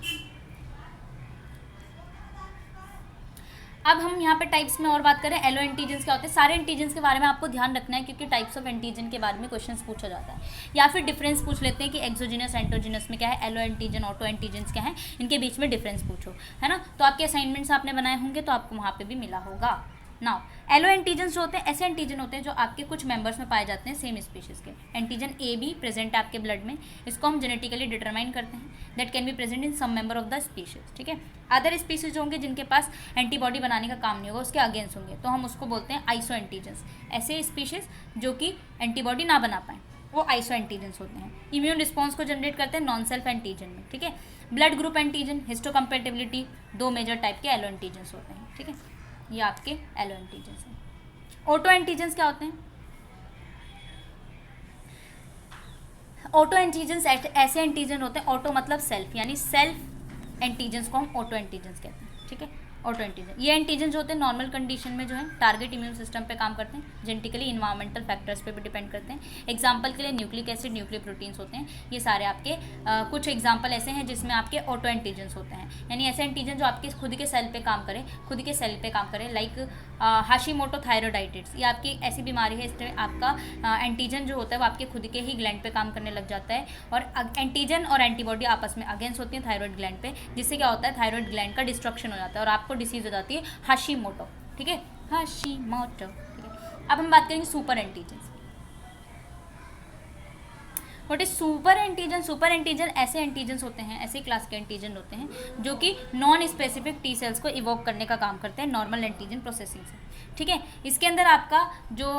A: अब हम यहाँ पे टाइप्स में और बात करें, एलो एंटीजन्स क्या होते हैं। सारे एंटीजन्स के बारे में आपको ध्यान रखना है क्योंकि टाइप्स ऑफ एंटीजन के बारे में क्वेश्चंस पूछा जाता है। या फिर डिफरेंस पूछ लेते हैं कि एक्सोजिनस एंडोजिनस में क्या है, एलो एंटीजन ऑटो एंटीजन्स क्या है, इनके बीच में डिफरेंस पूछो, है ना। तो आपके असाइनमेंट्स आपने बनाए होंगे तो आपको वहाँ पर भी मिला होगा। नाउ एलो एंटीजन्स जो होते हैं ऐसे एंटीजन होते हैं जो आपके कुछ मेंबर्स में पाए जाते हैं सेम स्पीशीज़ के। एंटीजन ए बी प्रेजेंट है आपके ब्लड में, इसको हम जेनेटिकली डिटरमाइन करते हैं, that can be present in some member of the species, ठीक है। अदर स्पीशीज़ होंगे जिनके पास एंटीबॉडी बनाने का काम नहीं होगा, उसके अगेंस्ट होंगे, तो हम उसको बोलते हैं आइसो एंटीजन्स। ऐसे स्पीशीज़ जो कि एंटीबॉडी ना बना पाएँ वो आइसो एंटीजन्स होते हैं। इम्यून रिस्पॉन्स को जनरेट करते हैं नॉन सेल्फ एंटीजन में, ठीक है। ब्लड ग्रुप एंटीजन, हिस्टोकम्पेटिबिलिटी, दो मेजर टाइप के एलो एंटीजन्स होते हैं, ठीक है। ये आपके एलो एंटीजन्स हैं। ऑटो एंटीजन्स क्या होते हैं? ऑटो एंटीजन्स ऐसे एंटीजन होते हैं, ऑटो मतलब सेल्फ, यानी सेल्फ एंटीजन्स को हम ऑटो एंटीजन्स कहते हैं, ठीक है। ऑटो एंटीजन, ये एंटीजन जो होते हैं नॉर्मल कंडीशन में जो है टारगेट इम्यून सिस्टम पे काम करते हैं, जेनेटिकली इन्वायरमेंटल फैक्टर्स पे भी डिपेंड करते हैं। एग्जांपल के लिए न्यूक्लिक एसिड, न्यूक्लिक प्रोटीन्स होते हैं, ये सारे आपके कुछ एग्जांपल ऐसे हैं जिसमें आपके ऑटो एंटीजन्स होते हैं, यानी ऐसे एंटीजन जो आपके खुद के सेल पे काम करें, खुद के सेल पे काम करें, लाइक हाशिमोटो थायराइडाइटिस, ये आपकी ऐसी बीमारी है, इसमें आपका एंटीजन जो होता है वो आपके खुद के ही ग्लैंड पे काम करने लग जाता है, और एंटीजन और एंटीबॉडी आपस में अगेंस्ट होती है थायराइड ग्लैंड पे, जिससे क्या होता है थायराइड ग्लैंड का डिस्ट्रक्शन हो जाता है और आपको डिसीज हो जाती है हाशिमोटो, ठीक है, हाशिमोटो, ठीक है। अब हम बात करेंगे super antigen. What is super antigen? Super antigen ऐसे एंटीजन होते हैं, ऐसे क्लास के एंटीजन होते हैं जो कि नॉन स्पेसिफिक टी सेल्स को इवोक करने का काम करते हैं नॉर्मल एंटीजन प्रोसेसिंग से, ठीक है। इसके अंदर आपका जो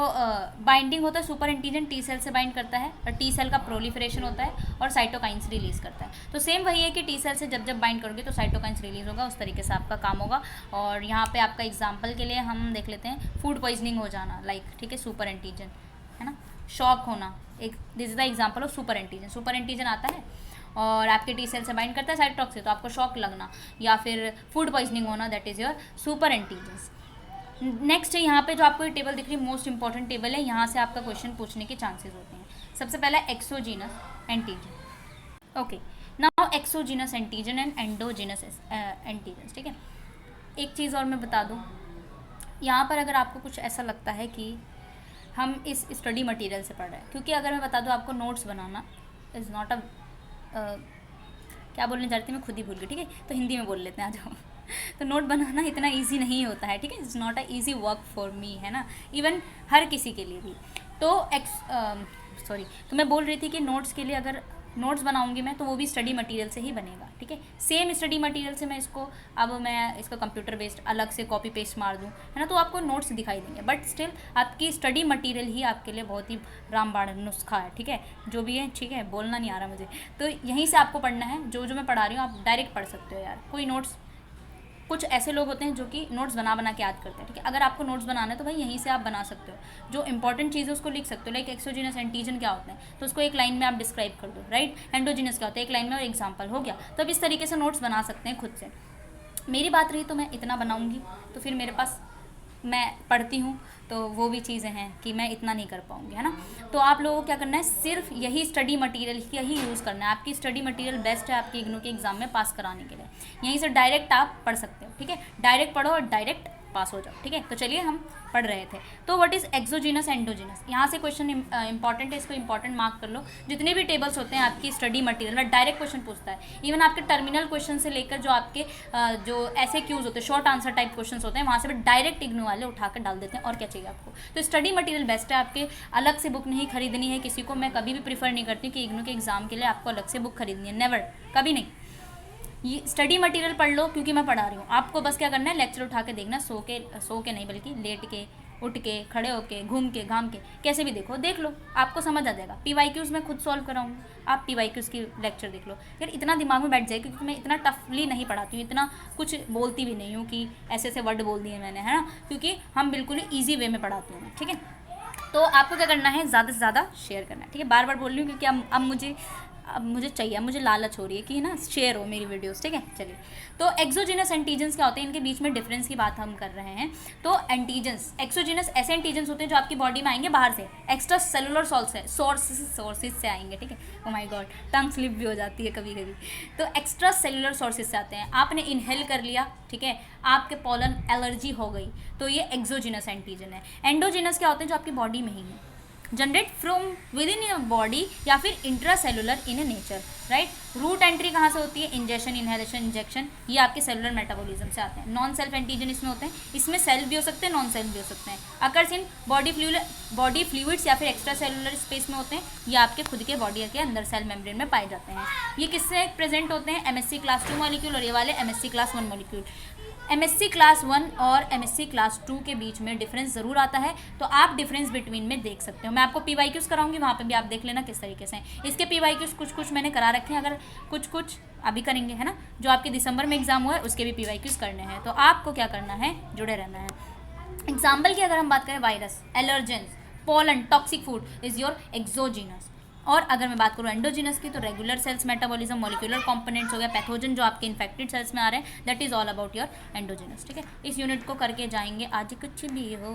A: बाइंडिंग होता है सुपर एंटीजन टी सेल से बाइंड करता है और टी सेल का प्रोलिफरेशन होता है और साइटोकाइंस रिलीज करता है। तो सेम वही है कि टी सेल से जब जब बाइंड करोगे तो साइटोकाइंस रिलीज होगा, उस तरीके से आपका काम होगा। और यहाँ पे आपका एग्जाम्पल के लिए हम देख लेते हैं, फूड पॉइजनिंग हो जाना, लाइक, ठीक है, सुपर एंटीजन, है ना। शॉक होना, एक this is the example of super antigen. Super antigen आता है और आपके टी सेल से बाइंड करता है साइटोटॉक्स से, तो आपको शॉक लगना या फिर फूड पॉइजनिंग होना, that is your super antigens. Next यहाँ पे जो आपको ये टेबल दिख रही है, मोस्ट इंपॉर्टेंट टेबल है, यहाँ से आपका क्वेश्चन पूछने के चांसेस होते हैं। सबसे पहला exogenous antigen, okay. Now exogenous antigen and endogenous antigen, ठीक है। एक चीज़ और मैं बता दूँ, यहाँ पर अगर आपको कुछ ऐसा लगता है कि हम इस स्टडी मटेरियल से पढ़ रहे हैं, क्योंकि अगर मैं बता दूँ आपको नोट्स बनाना इज़ नॉट क्या बोलने जा रही थी मैं खुद ही भूल गई, ठीक है, तो हिंदी में बोल लेते हैं, आ जाओ। तो नोट बनाना इतना इजी नहीं होता है, ठीक है, it's not a easy work for me, है ना, इवन हर किसी के लिए भी। तो मैं बोल रही थी कि नोट्स के लिए अगर नोट्स बनाऊंगी मैं तो वो भी स्टडी मटेरियल से ही बनेगा, ठीक है। सेम स्टडी मटेरियल से मैं इसको कंप्यूटर बेस्ड अलग से कॉपी पेस्ट मार दूँ, है ना, तो आपको नोट्स दिखाई देंगे, बट स्टिल आपकी स्टडी मटेरियल ही आपके लिए बहुत ही रामबाण नुस्खा है, ठीक है, जो भी है, ठीक है, बोलना नहीं आ रहा मुझे, तो यहीं से आपको पढ़ना है। जो मैं पढ़ा रही हूँ आप डायरेक्ट पढ़ सकते हो यार, कोई नोट्स, कुछ ऐसे लोग होते हैं जो कि नोट्स बना के याद करते हैं, ठीक है। अगर आपको नोट्स बनाना है तो भाई यहीं से आप बना सकते हो, जो इंपॉर्टेंट चीज़ है उसको लिख सकते हो, लाइक एक्सोजीनस एंटीजन क्या होते हैं तो उसको एक लाइन में आप डिस्क्राइब कर दो, राइट। एंडोजीनस क्या होता है एक लाइन में और एग्जाम्पल हो गया, तो अब इस तरीके से नोट्स बना सकते हैं खुद से। मेरी बात रही तो मैं इतना बनाऊँगी, तो फिर मेरे पास, मैं पढ़ती हूँ तो वो भी चीज़ें हैं कि मैं इतना नहीं कर पाऊँगी, है ना। तो आप लोगों को क्या करना है, सिर्फ यही स्टडी मटेरियल ही यूज़ करना है। आपकी स्टडी मटेरियल बेस्ट है आपकी इग्नू के एग्ज़ाम में पास कराने के लिए, यहीं से डायरेक्ट आप पढ़ सकते हो, ठीक है, डायरेक्ट पढ़ो और डायरेक्ट पास हो जाओ, ठीक है। तो चलिए हम पढ़ रहे थे, तो व्हाट इज़ एक्सोजीनस एंडोजीनस, यहाँ से क्वेश्चन इंपॉर्टेंट है, इसको इंपॉर्टेंट मार्क कर लो। जितने भी टेबल्स होते हैं आपकी स्टडी मटेरियल में डायरेक्ट क्वेश्चन पूछता है, इवन आपके टर्मिनल क्वेश्चन से लेकर जो आपके जो ऐसे क्यूज होते हैं, शॉर्ट आंसर टाइप क्वेश्चन होते हैं, वहाँ से भी डायरेक्ट इग्नू वाले उठा कर डाल देते हैं, और क्या चाहिए आपको। तो स्टडी मटेरियल बेस्ट है, आपके अलग से बुक नहीं खरीदनी है किसी को, मैं कभी भी प्रीफर नहीं करती कि इग्नू के एग्जाम के लिए आपको अलग से बुक खरीदनी है, नेवर, कभी नहीं। ये स्टडी मटेरियल पढ़ लो क्योंकि मैं पढ़ा रही हूँ, आपको बस क्या करना है, लेक्चर उठा के देखना, सो के नहीं बल्कि लेट के, उठ के, खड़े होके, घूम के, घाम के, कैसे भी देख लो, आपको समझ आ जाएगा। PYQs मैं खुद सॉल्व कराऊंगी, आप PYQs की लेक्चर देख लो, यार इतना दिमाग में बैठ जाएगा, क्योंकि मैं इतना टफली नहीं पढ़ाती हूँ, इतना कुछ बोलती भी नहीं हूँ कि ऐसे ऐसे वर्ड बोल दिए मैंने, है ना, क्योंकि हम बिल्कुल ही ईजी वे में पढ़ाती हूँ, ठीक है। तो आपको क्या करना है, ज़्यादा से ज़्यादा शेयर करना है, ठीक है। बार बार बोल रही हूँ क्योंकि अब मुझे अब मुझे चाहिए, मुझे लालच हो रही है कि ना शेयर हो मेरी वीडियोस, ठीक है। चलिए, तो एक्सोजीनस एंटीजन्स क्या होते हैं, इनके बीच में डिफरेंस की बात हम कर रहे हैं। तो एंटीजन्स, एक्सोजीनस ऐसे एंटीजन्स होते हैं जो आपकी बॉडी में आएंगे बाहर से, एक्स्ट्रा सेलुलर सोर्सेज से आएंगे, ठीक है। Oh my God, tongue slip भी हो जाती है कभी कभी। तो एक्स्ट्रा सेलुलर सोर्सेज से आते हैं, आपने इनहेल कर लिया, ठीक है, आपके पोलन एलर्जी हो गई, तो ये एक्सोजीनस एंटीजन है। एंडोजीनस क्या होते हैं, जो आपकी बॉडी में ही है, generate from within your body या फिर intracellular in nature, right. Route entry कहाँ से होती है, इंजेक्शन, इनहेलेशन, इंजेक्शन, ये आपके सेलुलर मेटाबॉलिज्म से आते हैं। नॉन सेल्फ एंटीजन इसमें होते हैं, इसमें सेल्फ भी हो सकते हैं, नॉन सेल्फ भी हो सकते हैं। अकर्स इन बॉडी फ्लूइड्स या फिर एक्स्ट्रा सेलुलर स्पेस में होते हैं, ये आपके खुद के बॉडी के अंदर सेल मेम्ब्रेन में पाए जाते हैं। ये किससे प्रेजेंट होते हैं, MSC क्लास 2 मॉलिक्यूल और ये वाले MSC class 1 molecule. MSC class 1 और MSC क्लास 2 के बीच में डिफरेंस ज़रूर आता है, तो आप डिफरेंस बिटवीन में देख सकते हो। मैं आपको PYQs कराऊंगी, वहाँ पे भी आप देख लेना किस तरीके से हैं। इसके PYQs कुछ मैंने करा रखे हैं, अगर कुछ अभी करेंगे, है ना, जो आपके दिसंबर में एग्जाम हुआ है उसके भी PYQs करने हैं, तो आपको क्या करना है, जुड़े रहना है। एग्जाम्पल की अगर हम बात करें, virus, allergens, pollen, toxic food is your exogenous. और अगर मैं बात करूँ एंडोजीनस की, तो regular cells metabolism, molecular components हो गया, पैथोजन जो आपके इन्फेक्टेड सेल्स में आ रहे हैं, that is all about your endogenous, ठीक है। इस यूनिट को करके जाएंगे आज कुछ भी हो।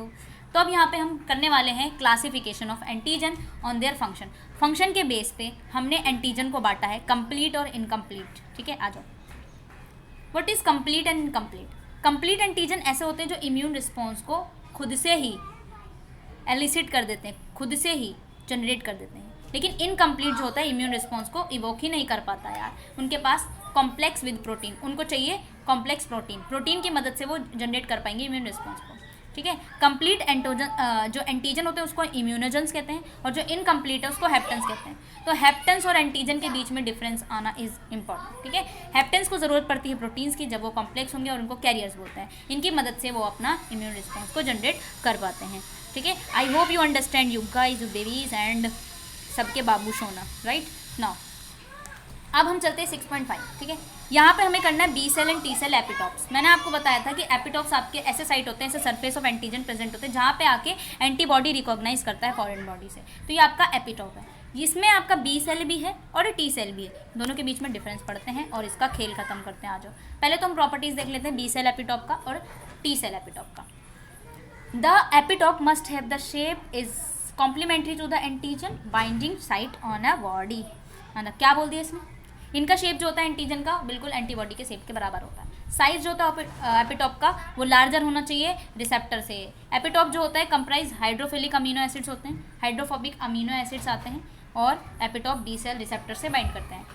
A: तो अब यहाँ पे हम करने वाले हैं classification of antigen on their function. Function के बेस पे हमने एंटीजन को बांटा है कंप्लीट और इनकम्प्लीट, ठीक है। आ जाओ, what is complete and incomplete. Complete antigen ऐसे होते हैं जो इम्यून रिस्पॉन्स को खुद से ही एलिसिट कर देते हैं, खुद से ही जनरेट कर देते हैं। लेकिन इनकम्प्लीट जो होता है, इम्यून रिस्पॉन्स को इवोक ही नहीं कर पाता यार, उनके पास कॉम्प्लेक्स विद प्रोटीन, उनको चाहिए कॉम्प्लेक्स प्रोटीन की मदद से वो जनरेट कर पाएंगे इम्यून रिस्पॉन्स को, ठीक है। कंप्लीट एंटोजन जो एंटीजन होते हैं उसको इम्यूनोजेंस कहते हैं, और जो इनकम्प्लीट है उसको हेप्टेंस कहते हैं। तो हेप्टेंस और एंटीजन के बीच में डिफरेंस आना इज इंपॉर्टेंट, ठीक है। हेप्टेंस को ज़रूरत पड़ती है प्रोटीन्स की, जब वो कॉम्प्लेक्स होंगे, और उनको कैरियर्स बोलते हैं। इनकी मदद से वो अपना इम्यून रिस्पॉन्स को जनरेट कर पाते हैं, ठीक है। I hope you understand, you guys, you babies and सबके बाबू सोना, राइट नाउ। अब हम चलते हैं 6.5, ठीक है। यहाँ पे हमें करना है B cell and T cell epitopes. मैंने आपको बताया था कि एपिटॉप्स आपके ऐसे साइट होते हैं, ऐसे सरफेस ऑफ एंटीजन प्रेजेंट होते हैं जहाँ पे आके एंटीबॉडी रिकॉग्नाइज करता है फॉरेन बॉडी से, तो ये आपका एपिटॉप है। इसमें आपका बी सेल भी है और टी सेल भी है, दोनों के बीच में डिफरेंस पढ़ते हैं और इसका खेल खत्म करते हैं। आ जाओ, पहले तो हम प्रॉपर्टीज देख लेते हैं बी सेल एपिटॉप का और टी सेल एपिटॉप का। The epitope must have the shape is complementary to the antigen binding site on antibody. मतलब क्या बोल दिया इसने, इनका शेप जो होता है एंटीजन का बिल्कुल एंटीबॉडी के शेप के बराबर होता है। साइज जो होता है एपिटॉप का वो लार्जर होना चाहिए रिसेप्टर से। एपिटॉप जो होता है कंप्राइज हाइड्रोफिलिक अमीनो एसिड्स होते हैं, हाइड्रोफोबिक अमीनो एसिड्स आते हैं, और एपिटॉप बी सेल रिसेप्टर से बाइंड करते हैं।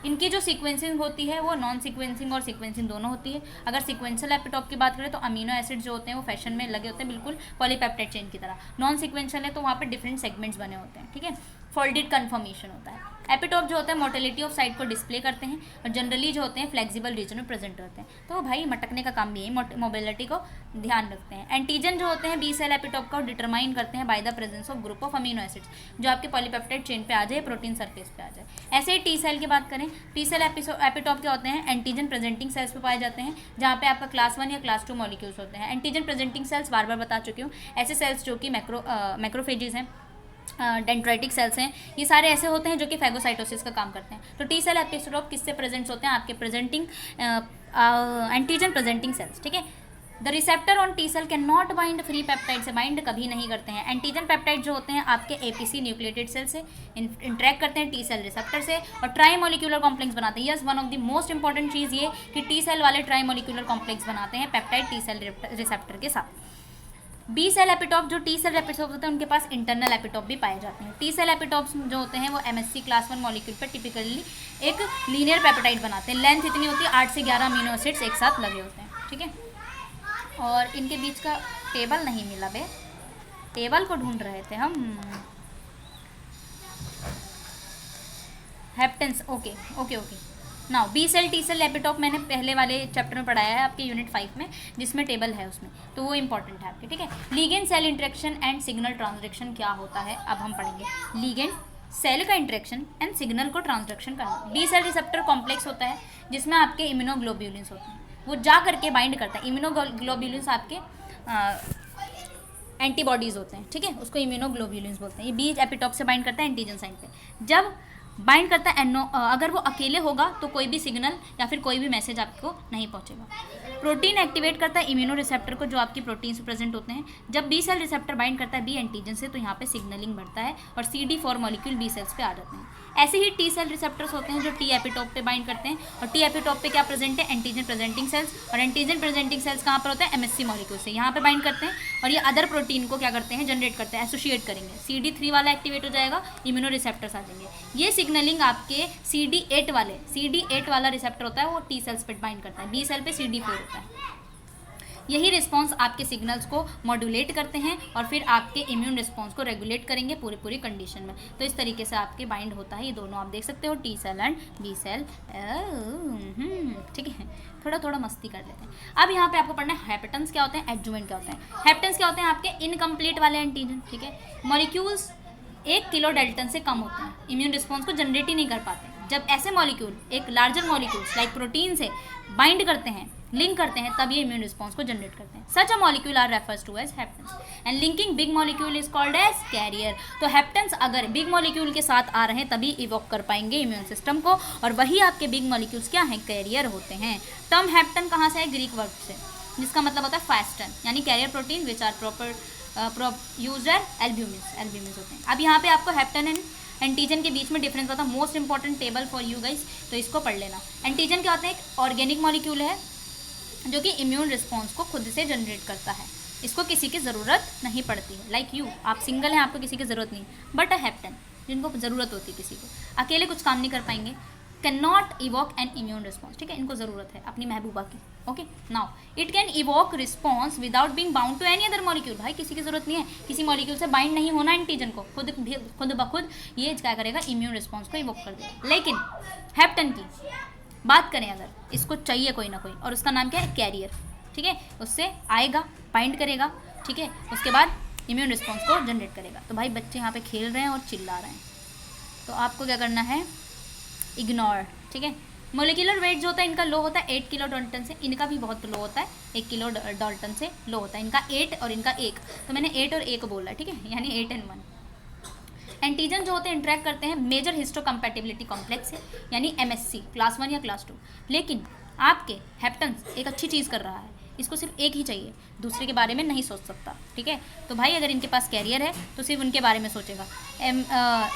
A: इनकी जो सीक्वेंसिंग होती है वो नॉन सीक्वेंसिंग और सीक्वेंसिंग दोनों होती है। अगर सीक्वेंशियल एपिटॉप की बात करें तो अमीनो एसिड जो होते हैं वो फैशन में लगे होते हैं बिल्कुल पॉलीपेप्टाइड चेन की तरह। नॉन सीक्वेंशियल है तो वहाँ पे डिफरेंट सेगमेंट्स बने होते हैं, ठीक है। फोल्डेड कन्फर्मेशन होता है। एपिटॉप जो होता है मोटिलिटी ऑफ साइट को डिस्प्ले करते हैं, और जनरली जो होते हैं फ्लेक्सिबल रीजन में प्रेजेंट होते हैं। तो भाई मटकने का काम भी है, मोबिलिटी को ध्यान रखते हैं। एंटीजन जो होते हैं बी सेल एपिटॉप को डिटरमाइन करते हैं by the presence of group of amino acids, जो आपके पॉलीपेप्टाइड चेन पे आ जाए, प्रोटीन सरफेस पे आ जाए। ऐसे ही टी सेल की बात करें, टी सेल एपिटॉप क्या होते हैं, एंटीजन प्रेजेंटिंग सेल्स पे पाए जाते हैं, जहाँ पे आपका क्लास 1 या क्लास 2 मॉलिक्यूल्स होते हैं। एंटीजन प्रेजेंटिंग सेल्स बार बार बता चुकी हूँ, ऐसे सेल्स जो कि मैक्रोफेजेस हैं, डेंड्राइटिक सेल्स हैं, ये सारे ऐसे होते हैं जो कि फैगोसाइटोसिस का काम करते हैं। तो टी सेल एपिटॉप किससे प्रेजेंट्स होते हैं, आपके प्रेजेंटिंग एंटीजन प्रेजेंटिंग सेल्स, ठीक है। The receptor on T cell can not bind free peptide से बाइंड कभी नहीं करते हैं। एंटीजन पेप्टाइड जो होते हैं आपके एपीसी न्यूक्लिएटेड सेल से इंटरेक्ट करते हैं टी सेल रिसेप्टर से और ट्राई मॉलिक्यूलर कॉम्प्लेक्स बनाते हैं। Yes, one of the most important चीज़ ये कि टी सेल वाले ट्राई मॉलिक्यूलर कॉम्प्लेक्स बनाते हैं पेप्टाइड टी सेल रिसेप्टर के साथ। बी सेल एपिटॉप जो टी सेल एपिटॉप होते हैं उनके पास इंटरनल एपिटॉप भी पाए जाते हैं। टी सेल एपिटॉप्स जो होते हैं वो MSC क्लास 1 मॉलिक्यूल पर टिपिकली एक लीनियर पेप्टाइड बनाते हैं। लेंथ इतनी होती है 8 से 11 अमीनो एसिड्स एक साथ लगे होते हैं, ठीक है। और इनके बीच का टेबल नहीं मिला बे, टेबल को ढूंढ रहे थे हम। Haptens, okay okay okay. Now B cell T cell epitope मैंने पहले वाले चैप्टर में पढ़ाया है आपके यूनिट 5 में, जिसमें टेबल है उसमें, तो वो इंपॉर्टेंट है आपके, ठीक है। Ligand cell interaction and signal transduction क्या होता है, अब हम पढ़ेंगे। लीगेंड सेल का इंटरेक्शन एंड सिग्नल को ट्रांसडक्शन करना। बी सेल रिसेप्टर कॉम्प्लेक्स होता है जिसमें आपके इम्यूनोग्लोब्यूलिन्स होते हैं, वो जा करके बाइंड करता है। इम्यूनोग्लोब्यूलिन्स आपके एंटीबॉडीज़ होते हैं, ठीक है, उसको इम्यूनोग्लोब्यूलिन्स बोलते हैं। ये बी एपिटॉप से बाइंड करता है एंटीजन साइट पे। जब बाइंड करता है अगर वो अकेले होगा तो कोई भी सिग्नल या फिर कोई भी मैसेज आपको नहीं पहुंचेगा। प्रोटीन एक्टिवेट करता है इम्यूनो रिसेप्टर को, जो आपकी प्रोटीन से प्रेजेंट होते हैं। जब बी सेल रिसेप्टर बाइंड करता है बी एंटीजन से तो यहाँ पे सिग्नलिंग बढ़ता है और CD4 मॉलिक्यूल बी सेल्स पे आ जाते हैं। ऐसे ही टी सेल रिसेप्टर्स होते हैं जो टी एपिटोप पे बाइंड करते हैं, और टी एपिटोप पे क्या प्रेजेंट है, एंटीजन प्रेजेंटिंग सेल्स, और एंटीजन प्रेजेंटिंग सेल्स कहाँ पर होते हैं, MHC मॉलिक्यूल से यहाँ पे बाइंड करते हैं, और ये अदर प्रोटीन को क्या करते हैं, जनरेट करते हैं, एसोसिएट करेंगे। CD3 वाला एक्टिवेट हो जाएगा, इम्यूनो रिसेप्टर्स आ जाएंगे। ये सिग्नलिंग आपके CD8 वाला रिसेप्टर होता है, वो टी सेल्स पे बाइंड करता है, बी सेल पे CD4 होता है। यही रिस्पॉन्स आपके सिग्नल्स को मॉड्यूलेट करते हैं और फिर आपके इम्यून रिस्पॉन्स को रेगुलेट करेंगे पूरी कंडीशन में। तो इस तरीके से आपके बाइंड होता है। ये दोनों आप देख सकते हो, T cell and B cell. ठीक है, थोड़ा मस्ती कर लेते हैं। अब यहाँ पे आपको पढ़ना है हैप्टेंस क्या होते हैं, एडजुवेंट क्या होते हैं। हैप्टेंस क्या होते हैं, आपके इनकम्प्लीट वाले एंटीजन। ठीक है, मॉलिक्यूल्स 1 किलो डेल्टन से कम होते हैं, इम्यून रिस्पॉन्स को जनरेट ही नहीं कर पाते। जब ऐसे मॉलिक्यूल एक लार्जर मॉलिक्यूल्स लाइक प्रोटीन से बाइंड करते हैं, लिंक करते हैं, तब ये इम्यून रिस्पॉन्स को जनरेट करते हैं। Such a molecule are refers to as haptens and linking big molecule is called as carrier. तो हैप्टेंस अगर बिग मॉलिक्यूल के साथ आ रहे हैं तभी इवोक कर पाएंगे इम्यून सिस्टम को, और वही आपके बिग मॉलिक्यूल्स क्या हैं, कैरियर होते हैं। टर्म हैप्टन कहाँ से है, ग्रीक वर्ड से, जिसका मतलब होता है फास्टन, यानी carrier protein which are proper user albumins होते हैं। अब यहाँ पे आपको हैप्टन एंड एंटीजन के बीच में डिफरेंस होता है। Most important table for you guys, तो इसको पढ़ लेना। एंटीजन क्या होता है, एक ऑर्गेनिक मॉलिक्यूल है जो कि इम्यून रिस्पॉन्स को खुद से जनरेट करता है, इसको किसी की ज़रूरत नहीं पड़ती है। लाइक यू, आप सिंगल हैं, आपको किसी की ज़रूरत नहीं। बट अ हैप्टन, जिनको ज़रूरत होती है किसी को, अकेले कुछ काम नहीं कर पाएंगे, can not evoke an immune response. ठीक है, इनको ज़रूरत है अपनी महबूबा की। Okay, now it can evoke response without being bound to any other molecule. भाई किसी की ज़रूरत नहीं है, किसी मॉलिक्यूल से बाइंड नहीं होना एंटीजन को, खुद ब खुद ये क्या करेगा, इम्यून रिस्पॉन्स को इवोक कर देगा। लेकिन हैप्टन की बात करें अगर, इसको चाहिए कोई ना कोई, और उसका नाम क्या है, कैरियर। ठीक है, उससे आएगा, बाइंड करेगा, ठीक है, उसके बाद इम्यून रिस्पॉन्स को जनरेट करेगा। तो भाई बच्चे यहाँ पे खेल रहे हैं और चिल्ला रहे हैं, तो आपको क्या करना है, इग्नोर। ठीक है, मोलिकुलर वेट जो होता है इनका लो होता है 8 किलो डाल्टन से, इनका भी बहुत लो होता है, 1 किलो डाल्टन से लो होता है। इनका 8 और इनका 1, तो मैंने 8 और 1 बोला है। ठीक है, यानी 8 and 1। एंटीजन जो होते हैं इंटरेक्ट करते हैं मेजर हिस्टोकम्पैटिबिलिटी कॉम्प्लेक्स से, यानी MHC क्लास 1 या क्लास 2। लेकिन आपके हैप्टेंस एक अच्छी चीज़ कर रहा है, इसको सिर्फ एक ही चाहिए, दूसरे के बारे में नहीं सोच सकता। ठीक है, तो भाई अगर इनके पास कैरियर है तो सिर्फ उनके बारे में सोचेगा,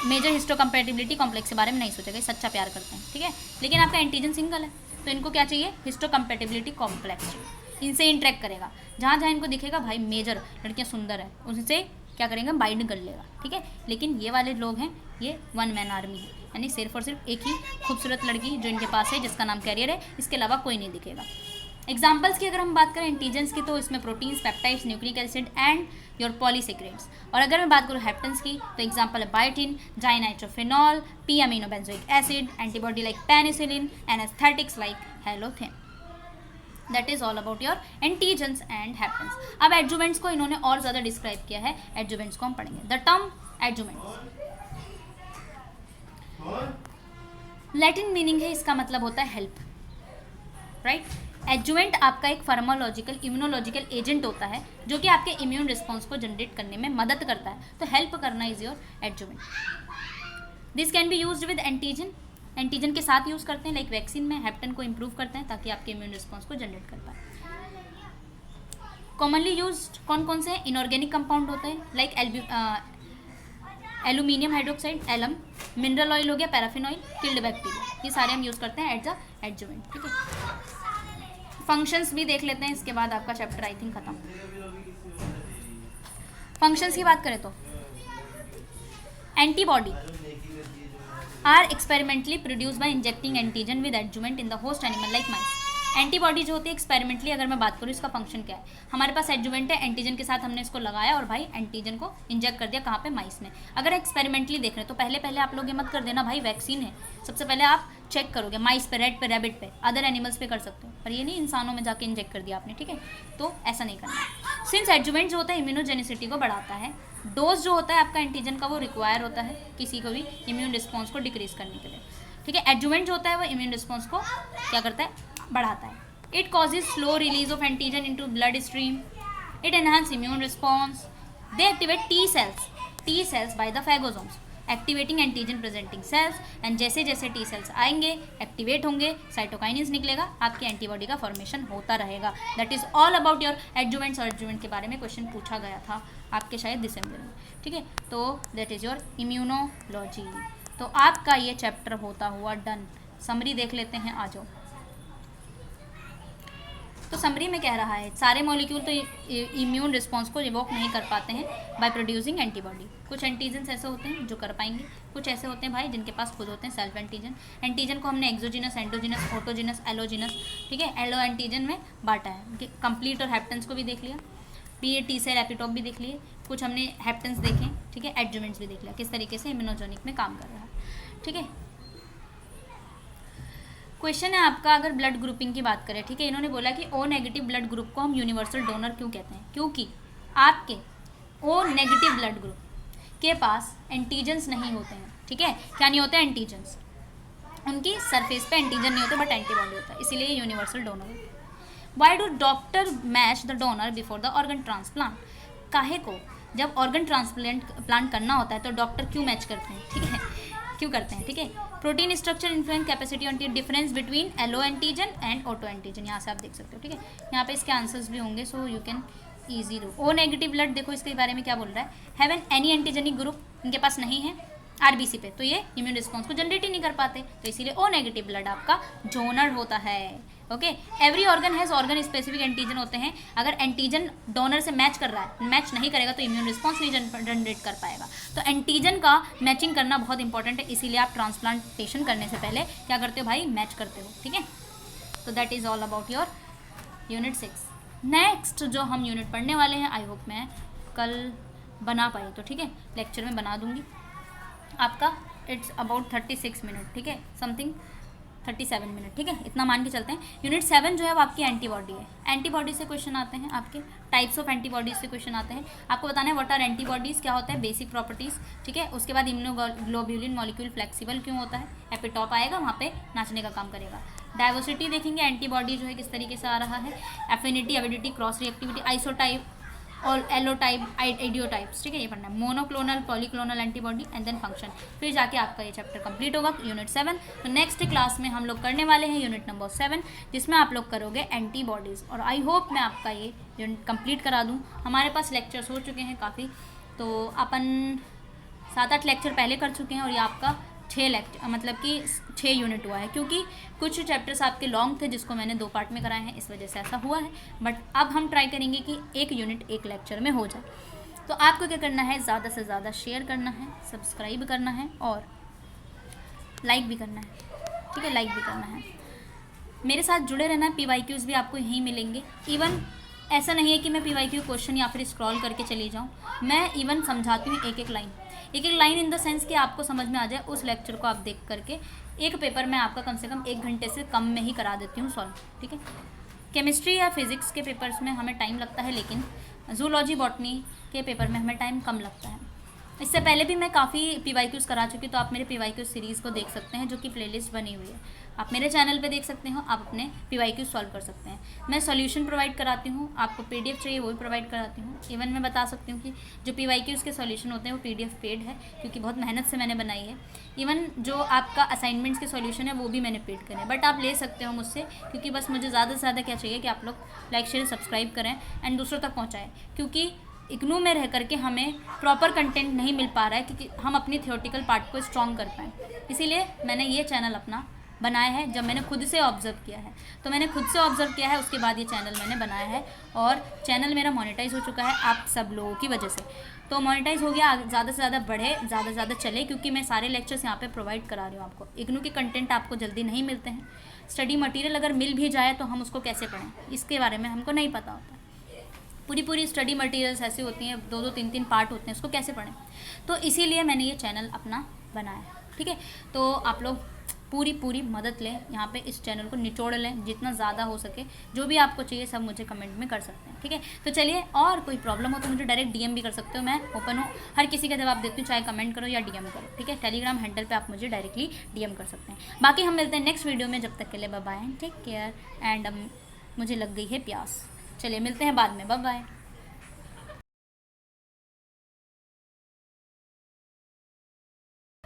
A: मेजर हिस्टोकम्पैटिबिलिटी कॉम्प्लेक्स के बारे में नहीं सोचेगा, ये सच्चा प्यार करते हैं। ठीक है, लेकिन आपका एंटीजन सिंगल है तो इनको क्या चाहिए, हिस्टोकम्पैटिबिलिटी कॉम्प्लेक्स, इनसे इंटरेक्ट करेगा। जहाँ जहाँ इनको दिखेगा भाई मेजर लड़कियाँ सुंदर है, उनसे क्या करेंगे, बाइंड कर लेगा। ठीक है, लेकिन ये वाले लोग हैं, ये 1 मैन आर्मी है, यानी सिर्फ और सिर्फ एक ही खूबसूरत लड़की जो इनके पास है, जिसका नाम कैरियर है, इसके अलावा कोई नहीं दिखेगा। एग्जाम्पल्स की अगर हम बात करें एंटीजन्स की, तो इसमें proteins, peptides, nucleic acid and your polysaccharides. और अगर मैं बात करूँ हैप्टेंस की, तो एग्जाम्पल है biotin, dinitrophenol, P amino benzoic acid, antibody like penicillin, anaesthetics like halothane. That is all about your antigens and haptens. अब एडजुवेंट्स को इन्होंने और ज़्यादा डिस्क्राइब किया है, एडजुवेंट्स को हम पढ़ेंगे। The term adjuvants, Latin meaning है, इसका मतलब होता है हेल्प, राइट। एडजुवेंट आपका एक फार्माकोलॉजिकल इम्यूनोलॉजिकल एजेंट होता है जो कि आपके इम्यून रिस्पॉन्स को जनरेट करने में मदद करता है, तो हेल्प करना is your adjuvant. This can be used with antigen, antigen के साथ यूज़ करते हैं, लाइक वैक्सीन में हैप्टेन को इंप्रूव करते हैं ताकि आपके इम्यून रिस्पॉन्स को जनरेट कर पाए। कॉमनली यूज्ड कौन कौन से हैं, इनऑर्गेनिक कंपाउंड होते हैं like aluminium hydroxide, alum, mineral oil हो गया, पैराफिन ऑयल, किल्ड बैक्टीरिया, ये सारे हम यूज़ करते हैं एज अ एडजुवेंट। ठीक है, फंक्शंस भी देख लेते हैं, इसके बाद आपका चैप्टर आई थिंक खत्म। फंक्शंस की बात करें तो antibody are experimentally produce by injecting antigen with adjuvant in the host animal like mice. Antibody जो होती है एक्सपेरिमेंटली, अगर मैं बात करूँ इसका फंक्शन क्या है, हमारे पास एडजुवेंट है, एंटीजन के साथ हमने इसको लगाया और भाई एंटीजन को इंजेक्ट कर दिया, कहाँ पे, माइस में। अगर एक्सपेरिमेंटली देख रहे हैं तो पहले आप लोग ये मत कर देना भाई वैक्सीन है, सबसे पहले आप चेक करोगे माइस पे, रेड पे, रैबिट पे, अदर एनिमल्स पे कर सकते हो, पर ये नहीं इंसानों में जाके इंजेक्ट कर दिया आपने। ठीक है, तो ऐसा नहीं करना। सिंस एडजुवेंट जो होता है इम्यूनोजेनिसिटी को बढ़ाता है, डोज जो होता है आपका एंटीजन का वो रिक्वायर होता है किसी को भी इम्यून रिस्पॉन्स को डिक्रीज करने के लिए। ठीक है, एडजुवेंट जो होता है वो इम्यून रिस्पॉन्स को क्या करता है, बढ़ाता है। It causes slow release of antigen into blood stream, it enhance immune response, they activate T cells by the phagosomes activating antigen presenting cells, and जैसे जैसे टी सेल्स आएंगे एक्टिवेट होंगे, साइटोकाइनेस निकलेगा, आपकी एंटीबॉडी का फॉर्मेशन होता रहेगा। That is all about your adjuvants. और एडजुवेंट के बारे में क्वेश्चन पूछा गया था आपके शायद दिसंबर में, ठीक है। तो दैट इज योर इम्यूनोलॉजी। तो आपका ये चैप्टर होता हुआ डन। समरी देख लेते हैं, आ जाओ। तो समरी में कह रहा है सारे मॉलिक्यूल तो इम्यून रिस्पॉन्स को रिवोक नहीं कर पाते हैं बाय प्रोड्यूसिंग एंटीबॉडी। कुछ एंटीजन्स ऐसे होते हैं जो कर पाएंगे, कुछ ऐसे होते हैं भाई जिनके पास खुद होते हैं सेल्फ एंटीजन। एंटीजन को हमने एक्सोजिनस, एंडोजिनस, ऑटोजिनस, एलोजिनस, ठीक है, एलो एंटीजन में बांटा है। कंप्लीट और हैप्टेंस को भी देख लिया, टी सेल एपिटोप भी देख लिए, कुछ हमने हैप्टेंस देखे, ठीक है, एडजुवेंट्स भी देख लिया किस तरीके से इम्यूनोजेनिक में काम कर रहा है, ठीक है। क्वेश्चन है आपका, अगर ब्लड ग्रुपिंग की बात करें, ठीक है, इन्होंने बोला कि ओ नेगेटिव ब्लड ग्रुप को हम यूनिवर्सल डोनर क्यों कहते हैं, क्योंकि आपके ओ नेगेटिव ब्लड ग्रुप के पास एंटीजन्स नहीं होते हैं, ठीक है। क्या नहीं होते एंटीजन्स, उनकी सरफेस पे एंटीजन नहीं होते बट एंटीबॉडी होता है, इसीलिए यूनिवर्सल डोनर होता है। Why do doctor match the donor before the organ transplant? काहे को जब ऑर्गन ट्रांसप्लांट करना होता है तो डॉक्टर क्यों मैच करते हैं, ठीक है, क्यों करते हैं, ठीक है। Protein structure influence capacity on the difference between alloantigen and autoantigen, यहाँ से आप देख सकते हो, ठीक है। यहाँ पे इसके आंसर्स भी होंगे, so you can easy row. O negative blood देखो इसके बारे में क्या बोल रहा है, हैव एनी एंटीजेनिक ग्रुप, इनके पास नहीं है आरबीसी पे, तो ये इम्यून रिस्पॉन्स को जनरेट ही नहीं कर पाते, तो इसीलिए ओ नेगेटिव ब्लड आपका डोनर होता है। Okay, every organ has organ specific antigen होते हैं। अगर एंटीजन डोनर से मैच कर रहा है, मैच नहीं करेगा तो इम्यून रिस्पॉन्स नहीं जनरेट कर पाएगा। तो एंटीजन का मैचिंग करना बहुत इंपॉर्टेंट है, इसीलिए आप ट्रांसप्लांटेशन करने से पहले क्या करते हो भाई, मैच करते हो, ठीक है। तो that is all about your unit 6। Next जो हम यूनिट पढ़ने वाले हैं, आई होप मैं कल बना पाई, तो ठीक है, लेक्चर में बना दूंगी आपका। इट्स अबाउट 36 मिनट, ठीक है, समथिंग 37 मिनट, ठीक है, इतना मान के चलते हैं। यूनिट 7 जो है वो आपकी एंटीबॉडी है। एंटीबॉडी से क्वेश्चन आते हैं आपके, टाइप्स ऑफ एंटीबॉडीज से क्वेश्चन आते हैं। आपको बताना है व्हाट आर एंटीबॉडीज़, क्या होता है, बेसिक प्रॉपर्टीज़, ठीक है। उसके बाद इम्यूनोग्लोब्यूलिन मॉलिक्यूल फ्लेक्सिबल क्यों होता है, एपिटॉप आएगा वहाँ पे नाचने का काम करेगा। डाइवर्सिटी देखेंगे, एंटीबॉडी जो है किस तरीके से आ रहा है, affinity, avidity, cross reactivity, isotype और एलोटाइप, आइडियोटाइप्स, ठीक है, ये पढ़ना है। Monoclonal, polyclonal antibody and then function, फिर जाके आपका ये चैप्टर कंप्लीट होगा यूनिट 7। तो नेक्स्ट क्लास में हम लोग करने वाले हैं यूनिट नंबर 7, जिसमें आप लोग करोगे एंटीबॉडीज़, और आई होप मैं आपका ये यूनिट कंप्लीट करा दूँ। हमारे पास लेक्चर्स हो चुके हैं काफ़ी, तो अपन 7-8 लेक्चर पहले कर चुके हैं, और ये आपका 6 लेक्चर मतलब कि 6 यूनिट हुआ है, क्योंकि कुछ चैप्टर्स आपके लॉन्ग थे जिसको मैंने 2 पार्ट में कराए हैं, इस वजह से ऐसा हुआ है। बट अब हम ट्राई करेंगे कि एक यूनिट एक लेक्चर में हो जाए। तो आपको क्या करना है, ज़्यादा से ज़्यादा शेयर करना है, सब्सक्राइब करना है और लाइक भी करना है, ठीक है, लाइक भी करना है। मेरे साथ जुड़े रहना है, PYQs भी आपको यहीं मिलेंगे। इवन ऐसा नहीं है कि मैं PYQ क्वेश्चन या फिर स्क्रॉल करके चली जाऊँ, मैं इवन समझाती हूँ एक एक लाइन इन द सेंस कि आपको समझ में आ जाए। उस लेक्चर को आप देख करके एक पेपर में आपका कम से कम 1 घंटे से कम में ही करा देती हूँ सॉल्व, ठीक है। केमिस्ट्री या फिजिक्स के पेपर्स में हमें टाइम लगता है, लेकिन जूलॉजी बॉटनी के पेपर में हमें टाइम कम लगता है। इससे पहले भी मैं काफ़ी PYQs करा चुकी, तो आप मेरे PYQ सीरीज़ को देख सकते हैं, जो कि प्लेलिस्ट बनी हुई है, आप मेरे चैनल पे देख सकते हो। आप अपने PYQ सॉल्व कर सकते हैं। मैं सॉल्यूशन प्रोवाइड कराती हूँ, आपको PDF चाहिए वो भी प्रोवाइड कराती हूँ। इवन मैं बता सकती हूँ कि जो PYQs के सॉल्यूशन होते हैं वो PDF पेड है, क्योंकि बहुत मेहनत से मैंने बनाई है। इवन जो आपका असाइनमेंट्स के सॉल्यूशन है वो भी मैंने पेड करे, बट आप ले सकते हो मुझसे, क्योंकि बस मुझे ज़्यादा से ज़्यादा क्या चाहिए कि आप लोग लाइक शेयर सब्सक्राइब करें एंड दूसरों तक पहुँचाएँ, क्योंकि इग्नू में रह करके हमें प्रॉपर कंटेंट नहीं मिल पा रहा है, क्योंकि हम अपनी थियोरेटिकल पार्ट को स्ट्रॉन्ग कर पाएँ। इसीलिए मैंने ये चैनल अपना बनाया है, जब मैंने खुद से ऑब्जर्व किया है, तो मैंने खुद से ऑब्जर्व किया है, उसके बाद ये चैनल मैंने बनाया है। और चैनल मेरा मोनेटाइज हो चुका है आप सब लोगों की वजह से, तो मोनेटाइज हो गया, ज़्यादा से ज़्यादा बढ़े, ज़्यादा से ज़्यादा चले, क्योंकि मैं सारे लेक्चर्स यहाँ पे प्रोवाइड करा रही हूँ आपको। इग्नू के कंटेंट आपको जल्दी नहीं मिलते हैं। स्टडी मटीरियल अगर मिल भी जाए तो हम उसको कैसे पढ़ें, इसके बारे में हमको नहीं पता होता। पूरी स्टडी मटेरियल्स ऐसी होती हैं, 2-2 3-3 पार्ट होते हैं, उसको कैसे पढ़ें। तो इसीलिए मैंने ये चैनल अपना बनाया, ठीक है। तो आप लोग पूरी मदद लें, यहाँ पे इस चैनल को निचोड़ लें जितना ज़्यादा हो सके। जो भी आपको चाहिए सब मुझे कमेंट में कर सकते हैं, ठीक है। तो चलिए, और कोई प्रॉब्लम हो तो मुझे डायरेक्ट DM भी कर सकते हो, मैं ओपन हूँ, हर किसी का जवाब देती हूँ, चाहे कमेंट करो या DM करो, ठीक है। टेलीग्राम हैंडल पे आप मुझे डायरेक्टली DM कर सकते हैं। बाकी हम मिलते हैं नेक्स्ट वीडियो में, जब तक के लिए bye bye, take care. And मुझे लग गई है प्यास, चलिए मिलते हैं बाद में, बाय बाय।